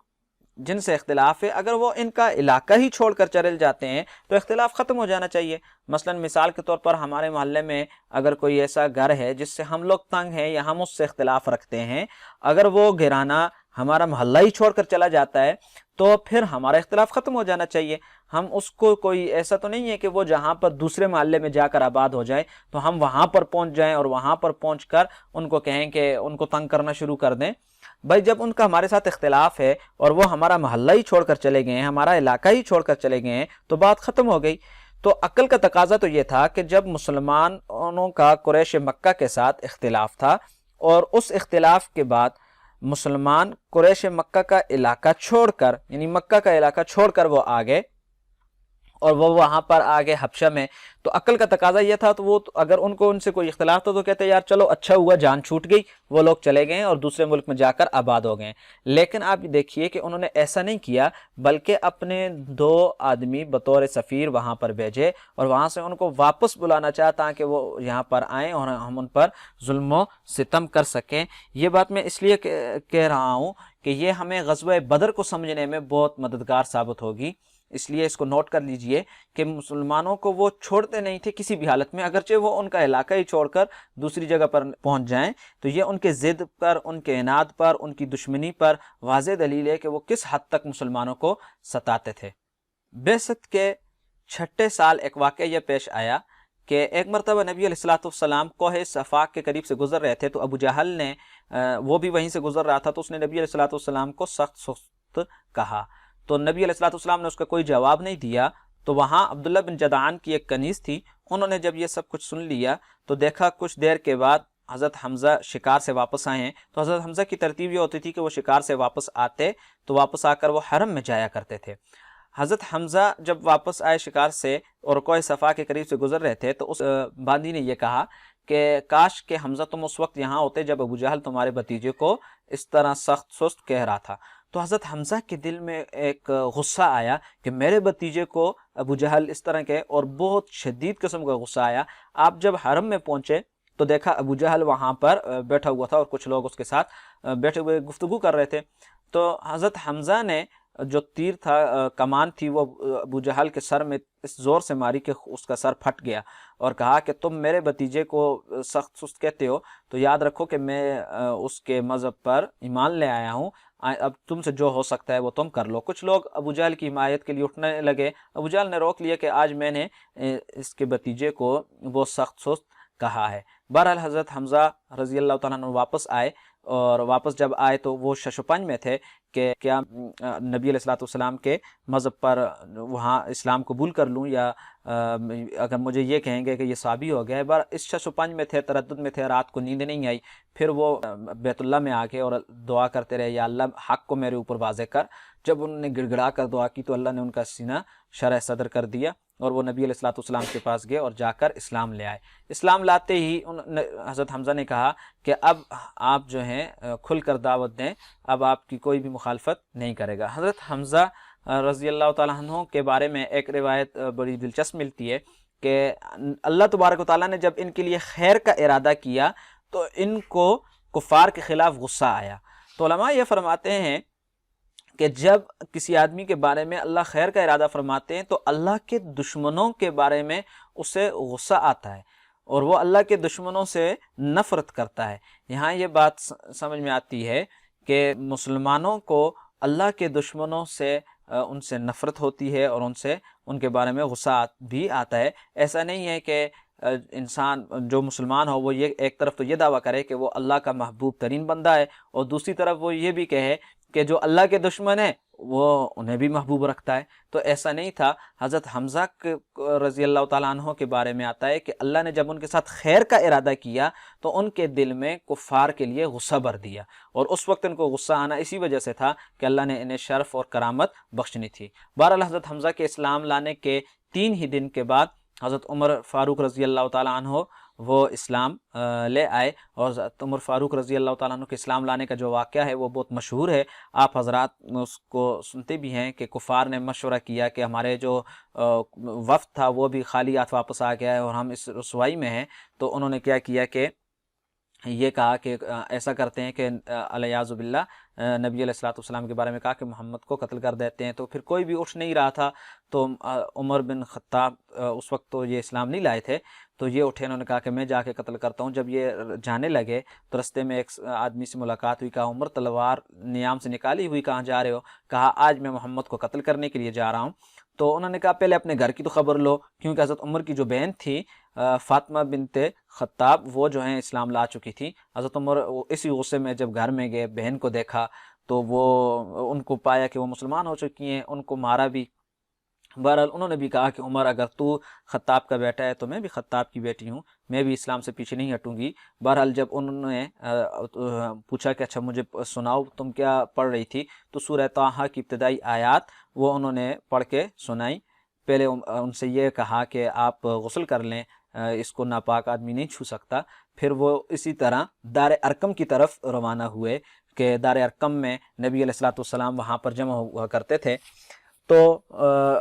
جن سے اختلاف ہے اگر وہ ان کا علاقہ ہی چھوڑ کر چلے جاتے ہیں تو اختلاف ختم ہو جانا چاہیے۔ مثلا مثال کے طور پر ہمارے محلے میں اگر کوئی ایسا گھر ہے جس سے ہم لوگ تنگ ہیں یا ہم اس سے اختلاف رکھتے ہیں، اگر وہ گھرانہ ہمارا محلہ ہی چھوڑ کر چلا جاتا ہے تو پھر ہمارا اختلاف ختم ہو جانا چاہیے۔ ہم اس کو کوئی ایسا تو نہیں ہے کہ وہ جہاں پر دوسرے محلے میں جا کر آباد ہو جائے تو ہم وہاں پر پہنچ جائیں اور وہاں پر پہنچ کر ان کو کہیں کہ ان کو تنگ کرنا شروع کر دیں۔ بھائی جب ان کا ہمارے ساتھ اختلاف ہے اور وہ ہمارا محلہ ہی چھوڑ کر چلے گئے ہیں، ہمارا علاقہ ہی چھوڑ کر چلے گئے ہیں تو بات ختم ہو گئی۔ تو عقل کا تقاضا تو یہ تھا کہ جب مسلمانوں کا قریش مکہ کے ساتھ اختلاف تھا اور اس اختلاف کے بعد مسلمان قریش مکہ کا علاقہ چھوڑ کر، یعنی مکہ کا علاقہ چھوڑ کر وہ آگے اور وہ وہاں پر آگے حبشہ میں، تو عقل کا تقاضا یہ تھا تو وہ اگر ان کو ان سے کوئی اختلاف تھا تو کہتے یار چلو اچھا ہوا جان چھوٹ گئی، وہ لوگ چلے گئے اور دوسرے ملک میں جا کر آباد ہو گئے۔ لیکن آپ دیکھیے کہ انہوں نے ایسا نہیں کیا، بلکہ اپنے 2 آدمی بطور سفیر وہاں پر بھیجے اور وہاں سے ان کو واپس بلانا چاہا تاکہ وہ یہاں پر آئیں اور ہم ان پر ظلم و ستم کر سکیں۔ یہ بات میں اس لیے کہہ رہا ہوں کہ یہ ہمیں غزوہ بدر کو سمجھنے میں بہت مددگار ثابت ہوگی، اس لیے اس کو نوٹ کر لیجئے کہ مسلمانوں کو وہ چھوڑتے نہیں تھے کسی بھی حالت میں، اگرچہ وہ ان کا علاقہ ہی چھوڑ کر دوسری جگہ پر پہنچ جائیں تو یہ ان کے ضد پر، ان کے عناد پر، ان کی دشمنی پر واضح دلیل ہے کہ وہ کس حد تک مسلمانوں کو ستاتے تھے۔ بعثت کے 6 سال ایک واقعہ یہ پیش آیا کہ ایک مرتبہ نبی علیہ السلام کوہ صفا کے قریب سے گزر رہے تھے تو ابو جہل نے وہ بھی وہیں سے گزر رہا تھا تو اس نے نبی علیہ السلام کو سخت سخت کہا تو نبی علیہ السلام نے اس کا کوئی جواب نہیں دیا۔ تو وہاں عبداللہ بن جدعان کی ایک کنیز تھی، انہوں نے جب یہ سب کچھ سن لیا تو دیکھا کچھ دیر کے بعد حضرت حمزہ شکار سے واپس آئے ہیں تو حضرت حمزہ کی ترتیب یہ ہوتی تھی کہ وہ شکار سے واپس آتے تو واپس آ کر وہ حرم میں جایا کرتے تھے۔ حضرت حمزہ جب واپس آئے شکار سے اور کوہ صفا کے قریب سے گزر رہے تھے تو اس باندی نے یہ کہا کہ کاش کہ حمزہ تم اس وقت یہاں ہوتے جب ابو جہل تمہارے بھتیجے کو اس طرح سخت سست کہہ رہا تھا۔ تو حضرت حمزہ کے دل میں ایک غصہ آیا کہ میرے بھتیجے کو ابو جہل اس طرح کے، اور بہت شدید قسم کا غصہ آیا۔ آپ جب حرم میں پہنچے تو دیکھا ابو جہل وہاں پر بیٹھا ہوا تھا اور کچھ لوگ اس کے ساتھ بیٹھے ہوئے گفتگو کر رہے تھے۔ تو حضرت حمزہ نے جو تیر تھا، کمان تھی، وہ ابو جہل کے سر میں اس زور سے ماری کہ اس کا سر پھٹ گیا، اور کہا کہ تم میرے بھتیجے کو سخت سست کہتے ہو تو یاد رکھو کہ میں اس کے مذہب پر ایمان لے آیا ہوں، اب تم سے جو ہو سکتا ہے وہ تم کر لو۔ کچھ لوگ ابو جہل کی حمایت کے لیے اٹھنے لگے، ابو جہل نے روک لیا کہ آج میں نے اس کے بھتیجے کو وہ سخت سست کہا ہے۔ بہرحال حضرت حمزہ رضی اللہ تعالیٰ عنہ واپس آئے، اور واپس جب آئے تو وہ شش و پنج میں تھے کہ کیا نبی علیہ الصلوۃ والسلام کے مذہب پر وہاں اسلام قبول کر لوں، یا اگر مجھے یہ کہیں گے کہ یہ صحابی ہو گیا ہے۔ بار اس شش و پنج میں تھے، تردد میں تھے، رات کو نیند نہیں آئی۔ پھر وہ بیت اللہ میں آ کے اور دعا کرتے رہے، یا اللہ حق کو میرے اوپر واضح کر۔ جب انہوں نے گڑ گڑا کر دعا کی تو اللہ نے ان کا سینہ شرح صدر کر دیا، اور وہ نبی علیہ الصلوۃ والسلام کے پاس گئے اور جا کر اسلام لے آئے۔ اسلام لاتے ہی حضرت حمزہ نے کہا کہ اب آپ جو ہیں کھل کر دعوت دیں، اب آپ کی کوئی بھی مخالفت نہیں کرے گا۔ حضرت حمزہ رضی اللہ تعالیٰ عنہ کے بارے میں ایک روایت بڑی دلچسپ ملتی ہے کہ اللہ تبارک و تعالیٰ نے جب ان کے لیے خیر کا ارادہ کیا تو ان کو کفار کے خلاف غصہ آیا۔ تو علماء یہ فرماتے ہیں کہ جب کسی آدمی کے بارے میں اللہ خیر کا ارادہ فرماتے ہیں تو اللہ کے دشمنوں کے بارے میں اسے غصہ آتا ہے، اور وہ اللہ کے دشمنوں سے نفرت کرتا ہے۔ یہاں یہ بات سمجھ میں آتی ہے کہ مسلمانوں کو اللہ کے دشمنوں سے ان سے نفرت ہوتی ہے، اور ان کے بارے میں غصہ بھی آتا ہے۔ ایسا نہیں ہے کہ انسان جو مسلمان ہو وہ یہ ایک طرف تو یہ دعویٰ کرے کہ وہ اللہ کا محبوب ترین بندہ ہے، اور دوسری طرف وہ یہ بھی کہے کہ جو اللہ کے دشمن ہیں وہ انہیں بھی محبوب رکھتا ہے۔ تو ایسا نہیں تھا۔ حضرت حمزہ رضی اللہ تعالیٰ عنہ کے بارے میں آتا ہے کہ اللہ نے جب ان کے ساتھ خیر کا ارادہ کیا تو ان کے دل میں کفار کے لیے غصہ بھر دیا، اور اس وقت ان کو غصہ آنا اسی وجہ سے تھا کہ اللہ نے انہیں شرف اور کرامت بخشنی تھی۔ بہرحال حضرت حمزہ کے اسلام لانے کے 3 ہی دن کے بعد حضرت عمر فاروق رضی اللہ تعالیٰ عنہ وہ اسلام لے آئے، اور حضرت عمر فاروق رضی اللہ تعالیٰ عنہ کے اسلام لانے کا جو واقعہ ہے وہ بہت مشہور ہے۔ آپ حضرات اس کو سنتے بھی ہیں کہ کفار نے مشورہ کیا کہ ہمارے جو وفد تھا وہ بھی خالی ہاتھ واپس آ گیا ہے اور ہم اس رسوائی میں ہیں۔ تو انہوں نے کیا کیا کہ یہ کہا کہ ایسا کرتے ہیں کہ الیاذ باللہ نبی علیہ الصلوۃ والسلام کے بارے میں کہا کہ محمد کو قتل کر دیتے ہیں۔ تو پھر کوئی بھی اٹھ نہیں رہا تھا، تو عمر بن خطاب اس وقت تو یہ اسلام نہیں لائے تھے، تو یہ اٹھے، انہوں نے کہا کہ میں جا کے قتل کرتا ہوں۔ جب یہ جانے لگے تو رستے میں ایک آدمی سے ملاقات ہوئی، کہا عمر تلوار نیام سے نکالی ہوئی کہاں جا رہے ہو؟ کہا آج میں محمد کو قتل کرنے کے لیے جا رہا ہوں۔ تو انہوں نے کہا پہلے اپنے گھر کی تو خبر لو، کیونکہ حضرت عمر کی جو بہن تھی فاطمہ بنت خطاب وہ جو ہیں اسلام لا چکی تھی۔ حضرت عمر اسی غصے میں جب گھر میں گئے، بہن کو دیکھا تو وہ ان کو پایا کہ وہ مسلمان ہو چکی ہیں، ان کو مارا بھی۔ بہرحال انہوں نے بھی کہا کہ عمر اگر تو خطاب کا بیٹا ہے تو میں بھی خطاب کی بیٹی ہوں، میں بھی اسلام سے پیچھے نہیں ہٹوں گی۔ بہرحال جب انہوں نے پوچھا کہ اچھا مجھے سناؤ تم کیا پڑھ رہی تھی، تو سورہ طٰہٰ کی ابتدائی آیات وہ انہوں نے پڑھ کے سنائی۔ پہلے ان سے یہ کہا کہ آپ غسل کر لیں، اس کو ناپاک آدمی نہیں چھو سکتا۔ پھر وہ اسی طرح دار ارقم کی طرف روانہ ہوئے کہ دار ارقم میں نبی علیہ الصلوۃ والسلام وہاں پر جمع ہوا کرتے تھے، تو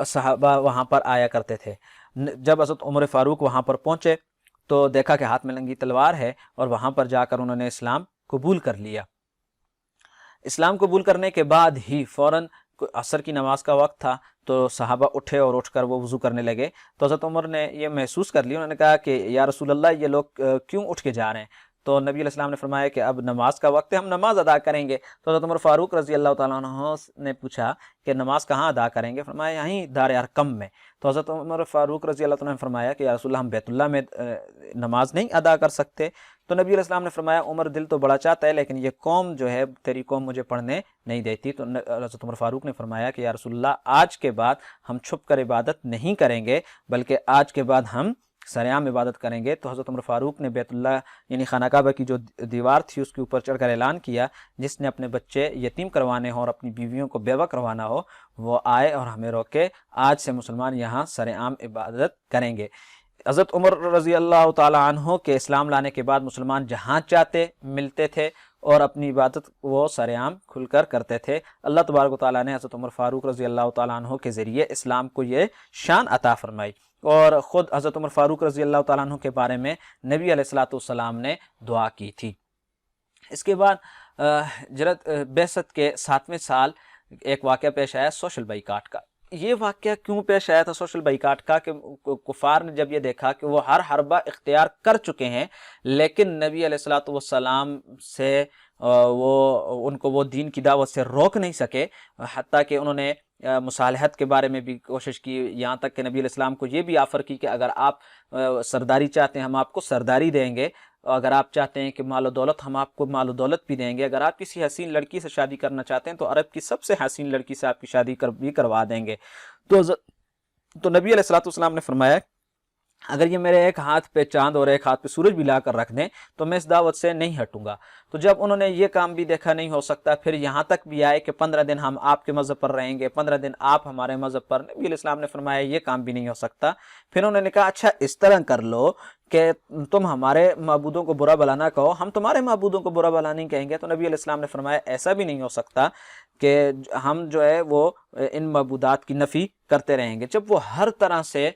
صحابہ وہاں پر آیا کرتے تھے۔ جب حضرت عمر فاروق وہاں پر پہنچے تو دیکھا کہ ہاتھ میں ننگی تلوار ہے، اور وہاں پر جا کر انہوں نے اسلام قبول کر لیا۔ اسلام قبول کرنے کے بعد ہی فوراً عصر کی نماز کا وقت تھا، تو صحابہ اٹھے اور اٹھ کر وہ وضو کرنے لگے۔ تو حضرت عمر نے یہ محسوس کر لیا، انہوں نے کہا کہ یا رسول اللہ یہ لوگ کیوں اٹھ کے جا رہے ہیں؟ تو نبی علیہ السلام نے فرمایا کہ اب نماز کا وقت ہے، ہم نماز ادا کریں گے۔ تو حضرت عمر فاروق رضی اللہ تعالیٰ عنہ نے پوچھا کہ نماز کہاں ادا کریں گے؟ فرمایا یہیں دار ارقم میں۔ تو حضرت عمر فاروق رضی اللہ تعالیٰ نے فرمایا کہ یا رسول اللہ ہم بیت اللہ میں نماز نہیں ادا کر سکتے۔ تو نبی علیہ السلام نے فرمایا عمر دل تو بڑا چاہتا ہے لیکن یہ قوم جو ہے تیری قوم مجھے پڑھنے نہیں دیتی۔ تو حضرت عمر فاروق نے فرمایا کہ یا رسول اللہ آج کے بعد ہم چھپ کر عبادت نہیں کریں گے، بلکہ آج کے بعد ہم سرعام عبادت کریں گے، تو حضرت عمر فاروق نے بیت اللہ یعنی خانہ کعبہ کی جو دیوار تھی اس کے اوپر چڑھ کر اعلان کیا، جس نے اپنے بچے یتیم کروانے ہوں اور اپنی بیویوں کو بیوہ کروانا ہو وہ آئے اور ہمیں روکے، آج سے مسلمان یہاں سرعام عبادت کریں گے۔ حضرت عمر رضی اللہ تعالی عنہ کے اسلام لانے کے بعد مسلمان جہاں چاہتے ملتے تھے اور اپنی عبادت وہ سرعام کھل کر کرتے تھے۔ اللہ تبارک و تعالیٰ نے حضرت عمر فاروق رضی اللہ تعالیٰ عنہ کے ذریعے اسلام کو یہ شان عطا فرمائی، اور خود حضرت عمر فاروق رضی اللہ تعالیٰ عنہ کے بارے میں نبی علیہ الصلوۃ والسلام نے دعا کی تھی۔ اس کے بعد ہجرت بعثت کے 7ویں سال ایک واقعہ پیش آیا سوشل بائیکاٹ کا۔ یہ واقعہ کیوں پیش آیا تھا سوشل بائیکاٹ کا کہ کفار نے جب یہ دیکھا کہ وہ ہر حربہ اختیار کر چکے ہیں لیکن نبی علیہ الصلوۃ والسلام سے ان کو وہ دین کی دعوت سے روک نہیں سکے، حتیٰ کہ انہوں نے مصالحت کے بارے میں بھی کوشش کی، یہاں تک کہ نبی علیہ السلام کو یہ بھی آفر کی کہ اگر آپ سرداری چاہتے ہیں ہم آپ کو سرداری دیں گے، اگر آپ چاہتے ہیں کہ مال و دولت ہم آپ کو مال و دولت بھی دیں گے، اگر آپ کسی حسین لڑکی سے شادی کرنا چاہتے ہیں تو عرب کی سب سے حسین لڑکی سے آپ کی شادی بھی کروا دیں گے۔ تو نبی علیہ السلام نے فرمایا اگر یہ میرے ایک ہاتھ پہ چاند اور ایک ہاتھ پہ سورج بھی لا کر رکھ دیں تو میں اس دعوت سے نہیں ہٹوں گا۔ تو جب انہوں نے یہ کام بھی دیکھا نہیں ہو سکتا، پھر یہاں تک بھی آئے کہ 15 دن ہم آپ کے مذہب پر رہیں گے، 15 دن آپ ہمارے مذہب پر، نبی علیہ السلام نے فرمایا یہ کام بھی نہیں ہو سکتا۔ پھر انہوں نے کہا اچھا اس طرح کر لو کہ تم ہمارے معبودوں کو برا بلا نہ کہو، ہم تمہارے معبودوں کو برا بلا نہیں کہیں گے۔ تو نبی علیہ السلام نے فرمایا ایسا بھی نہیں ہو سکتا کہ ہم جو ہے وہ ان معبودات کی نفی کرتے رہیں گے۔ جب وہ ہر طرح سے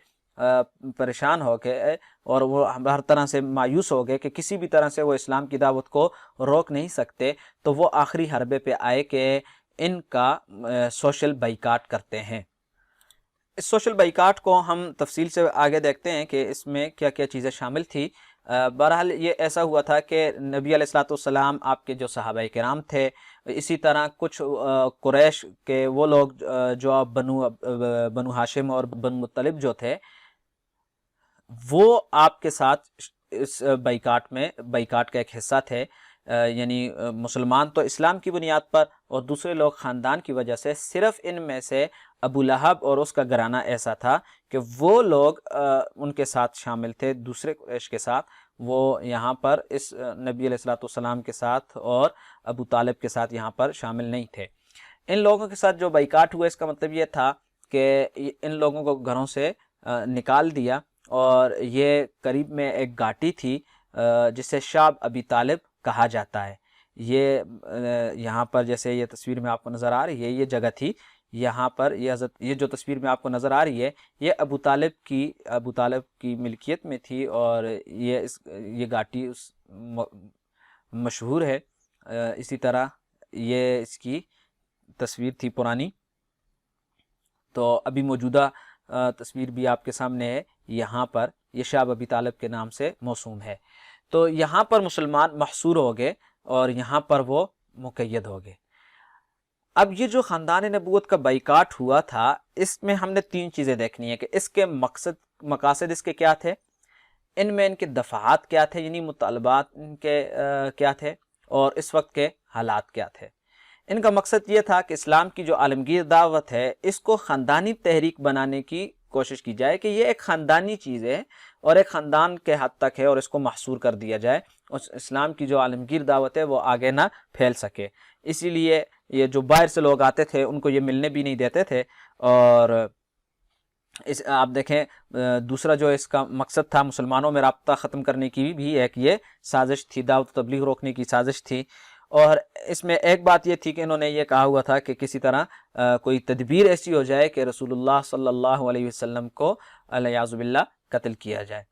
پریشان ہو گئے اور وہ ہر طرح سے مایوس ہو گئے کہ کسی بھی طرح سے وہ اسلام کی دعوت کو روک نہیں سکتے، تو وہ آخری حربے پہ آئے کہ ان کا سوشل بائیکاٹ کرتے ہیں۔ اس سوشل بائیکاٹ کو ہم تفصیل سے آگے دیکھتے ہیں کہ اس میں کیا کیا چیزیں شامل تھی۔ بہرحال یہ ایسا ہوا تھا کہ نبی علیہ الصلوۃ والسلام، آپ کے جو صحابہ کرام تھے، اسی طرح کچھ قریش کے وہ لوگ جو بنو ہاشم اور بنو مطلب جو تھے، وہ آپ کے ساتھ اس بائیکاٹ کا ایک حصہ تھے۔ یعنی مسلمان تو اسلام کی بنیاد پر اور دوسرے لوگ خاندان کی وجہ سے، صرف ان میں سے ابو لہب اور اس کا گھرانہ ایسا تھا کہ وہ لوگ ان کے ساتھ شامل تھے، دوسرے قریش کے ساتھ، وہ یہاں پر اس نبی علیہ الصلوۃ والسلام کے ساتھ اور ابو طالب کے ساتھ یہاں پر شامل نہیں تھے۔ ان لوگوں کے ساتھ جو بائیکاٹ ہوا اس کا مطلب یہ تھا کہ ان لوگوں کو گھروں سے نکال دیا، اور یہ قریب میں ایک گھاٹی تھی جسے شعب ابی طالب کہا جاتا ہے۔ یہ یہاں پر جیسے یہ تصویر میں آپ کو نظر آ رہی ہے یہ جگہ تھی، یہاں پر یہ جو تصویر میں آپ کو نظر آ رہی ہے یہ ابو طالب کی ملکیت میں تھی، اور یہ گھاٹی مشہور ہے۔ اسی طرح یہ اس کی تصویر تھی پرانی، تو ابھی موجودہ تصویر بھی آپ کے سامنے ہے، یہاں پر یہ شعب ابی طالب کے نام سے موسوم ہے۔ تو یہاں پر مسلمان محصور ہو گئے اور یہاں پر وہ مقید ہو گئے۔ اب یہ جو خاندان نبوت کا بائیکاٹ ہوا تھا، اس میں ہم نے 3 چیزیں دیکھنی ہے کہ اس کے مقاصد اس کے کیا تھے، ان میں ان کے دفعات کیا تھے، یعنی مطالبات ان کے کیا تھے، اور اس وقت کے حالات کیا تھے۔ ان کا مقصد یہ تھا کہ اسلام کی جو عالمگیر دعوت ہے اس کو خاندانی تحریک بنانے کی کوشش کی جائے، کہ یہ ایک خاندانی چیز ہے اور ایک خاندان کے حد تک ہے، اور اس کو محصور کر دیا جائے، اور اسلام کی جو عالمگیر دعوت ہے وہ آگے نہ پھیل سکے۔ اسی لیے یہ جو باہر سے لوگ آتے تھے ان کو یہ ملنے بھی نہیں دیتے تھے۔ اور آپ دیکھیں دوسرا جو اس کا مقصد تھا مسلمانوں میں رابطہ ختم کرنے کی بھی ایک یہ سازش تھی، دعوت و تبلیغ روکنے کی سازش تھی۔ اور اس میں ایک بات یہ تھی کہ انہوں نے یہ کہا ہوا تھا کہ کسی طرح کوئی تدبیر ایسی ہو جائے کہ رسول اللہ صلی اللہ علیہ وسلم کو الیاذ باللہ قتل کیا جائے۔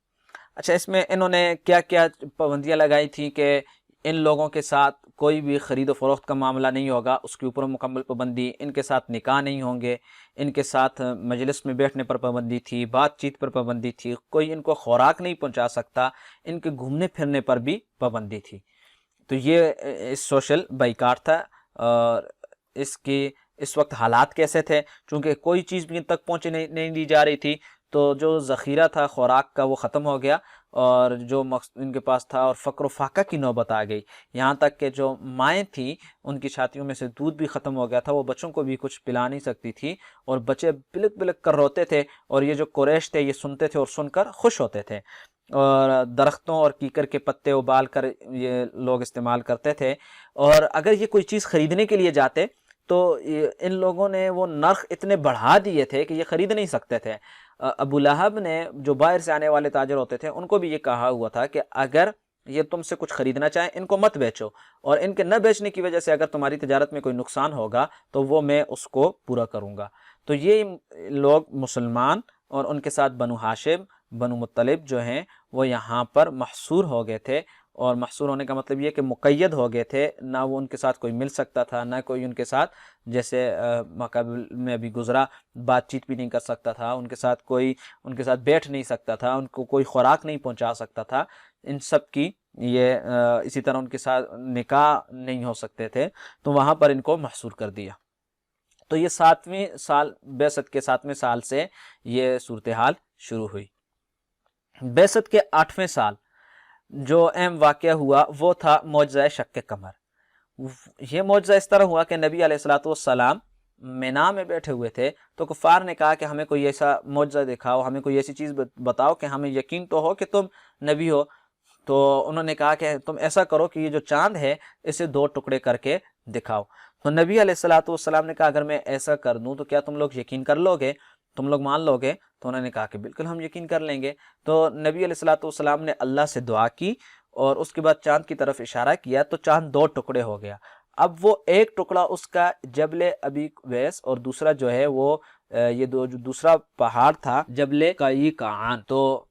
اچھا، اس میں انہوں نے کیا کیا پابندیاں لگائی تھیں کہ ان لوگوں کے ساتھ کوئی بھی خرید و فروخت کا معاملہ نہیں ہوگا، اس کے اوپر مکمل پابندی، ان کے ساتھ نکاح نہیں ہوں گے، ان کے ساتھ مجلس میں بیٹھنے پر پابندی تھی، بات چیت پر پابندی تھی، کوئی ان کو خوراک نہیں پہنچا سکتا، ان کے گھومنے پھرنے پر بھی پابندی تھی۔ تو یہ اس سوشل بائیکاٹ تھا۔ اور اس وقت حالات کیسے تھے، چونکہ کوئی چیز بھی ان تک پہنچے نہیں دی جا رہی تھی، تو جو ذخیرہ تھا خوراک کا وہ ختم ہو گیا، اور جو ان کے پاس تھا، اور فقر و فاقہ کی نوبت آ گئی، یہاں تک کہ جو مائیں تھیں ان کی چھاتیوں میں سے دودھ بھی ختم ہو گیا تھا، وہ بچوں کو بھی کچھ پلا نہیں سکتی تھی، اور بچے بلک بلک کر روتے تھے، اور یہ جو قریش تھے یہ سنتے تھے اور سن کر خوش ہوتے تھے، اور درختوں اور کیکر کے پتے ابال کر یہ لوگ استعمال کرتے تھے، اور اگر یہ کوئی چیز خریدنے کے لیے جاتے تو ان لوگوں نے وہ نرخ اتنے بڑھا دیے تھے کہ یہ خرید نہیں سکتے تھے۔ ابو لہب نے، جو باہر سے آنے والے تاجر ہوتے تھے، ان کو بھی یہ کہا ہوا تھا کہ اگر یہ تم سے کچھ خریدنا چاہیں ان کو مت بیچو، اور ان کے نہ بیچنے کی وجہ سے اگر تمہاری تجارت میں کوئی نقصان ہوگا تو وہ میں اس کو پورا کروں گا۔ تو یہ لوگ مسلمان اور ان کے ساتھ بنو ہاشم، بنو مطلب جو ہیں وہ یہاں پر محصور ہو گئے تھے، اور محصور ہونے کا مطلب یہ کہ مقید ہو گئے تھے، نہ وہ ان کے ساتھ کوئی مل سکتا تھا، نہ کوئی ان کے ساتھ، جیسے مقابل میں ابھی گزرا، بات چیت بھی نہیں کر سکتا تھا، ان کے ساتھ کوئی ان کے ساتھ بیٹھ نہیں سکتا تھا، ان کو کوئی خوراک نہیں پہنچا سکتا تھا، ان سب کی یہ اسی طرح ان کے ساتھ نکاح نہیں ہو سکتے تھے، تو وہاں پر ان کو محصور کر دیا۔ تو یہ 7ویں سال، بعثت کے 7ویں سال سے یہ صورتحال شروع ہوئی۔ بعثت کے 8ویں سال جو اہم واقعہ ہوا وہ تھا معجزہ شق قمر۔ یہ معجزہ اس طرح ہوا کہ نبی علیہ الصلوۃ والسلام مینا میں بیٹھے ہوئے تھے، تو کفار نے کہا کہ ہمیں کوئی ایسا معجزہ دکھاؤ، ہمیں کوئی ایسی چیز بتاؤ کہ ہمیں یقین تو ہو کہ تم نبی ہو۔ تو انہوں نے کہا کہ تم ایسا کرو کہ یہ جو چاند ہے اسے 2 ٹکڑے کر کے دکھاؤ۔ تو نبی علیہ الصلوۃ والسلام نے کہا اگر میں ایسا کر دوں تو کیا تم لوگ یقین کر لو گے، تم لوگ مان لو گے؟ تو انہوں نے کہا کہ بالکل ہم یقین کر لیں گے۔ تو نبی علیہ الصلوۃ والسلام نے اللہ سے دعا کی، اور اس کے بعد چاند کی طرف اشارہ کیا تو چاند 2 ٹکڑے ہو گیا۔ اب وہ ایک ٹکڑا اس کا جبل ابی قبیس، اور دوسرا جو ہے وہ یہ جو دوسرا پہاڑ تھا جبل قیقعان، تو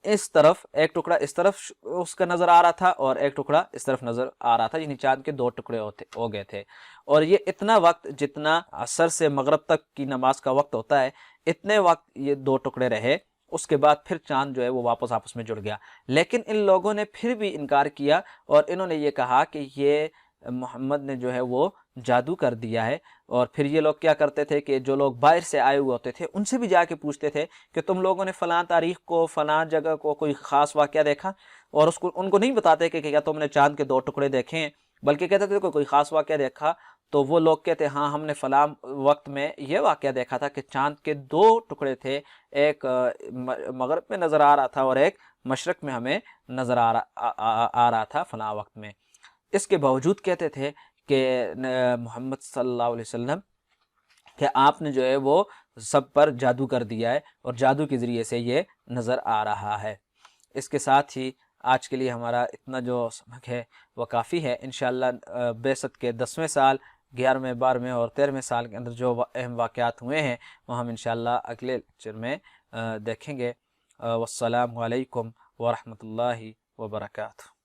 اس طرف ایک ٹکڑا اس طرف اس کا نظر آ رہا تھا، اور ایک ٹکڑا اس طرف نظر آ رہا تھا، یعنی چاند کے 2 ٹکڑے ہو گئے تھے۔ اور یہ اتنا وقت جتنا عصر سے مغرب تک کی نماز کا وقت ہوتا ہے، اتنے وقت یہ 2 ٹکڑے رہے۔ اس کے بعد پھر چاند جو ہے وہ واپس آپس میں جڑ گیا، لیکن ان لوگوں نے پھر بھی انکار کیا، اور انہوں نے یہ کہا کہ یہ محمد نے جو ہے وہ جادو کر دیا ہے۔ اور پھر یہ لوگ کیا کرتے تھے کہ جو لوگ باہر سے آئے ہوئے ہوتے تھے ان سے بھی جا کے پوچھتے تھے کہ تم لوگوں نے فلاں تاریخ کو، فلاں جگہ کو کوئی خاص واقعہ دیکھا، اور ان کو نہیں بتاتے کہ کیا تم نے چاند کے 2 ٹکڑے دیکھے ہیں، بلکہ کہتے تھے کوئی خاص واقعہ دیکھا، تو وہ لوگ کہتے ہاں ہم نے فلاں وقت میں یہ واقعہ دیکھا تھا کہ چاند کے 2 ٹکڑے تھے، ایک مغرب میں نظر آ رہا تھا اور ایک مشرق میں ہمیں نظر آ رہا تھا فلاں وقت میں۔ اس کے باوجود کہتے تھے کہ محمد صلی اللہ علیہ وسلم کہ آپ نے جو ہے وہ سب پر جادو کر دیا ہے، اور جادو کے ذریعے سے یہ نظر آ رہا ہے۔ اس کے ساتھ ہی آج کے لیے ہمارا اتنا جو سبق ہے وہ کافی ہے۔ انشاءاللہ بعثت کے 10ویں سال، 11ویں، 12ویں اور 13ویں سال کے اندر جو اہم واقعات ہوئے ہیں وہ ہم انشاءاللہ اگلے لیکچر میں دیکھیں گے۔ والسلام علیکم ورحمۃ اللہ وبرکاتہ۔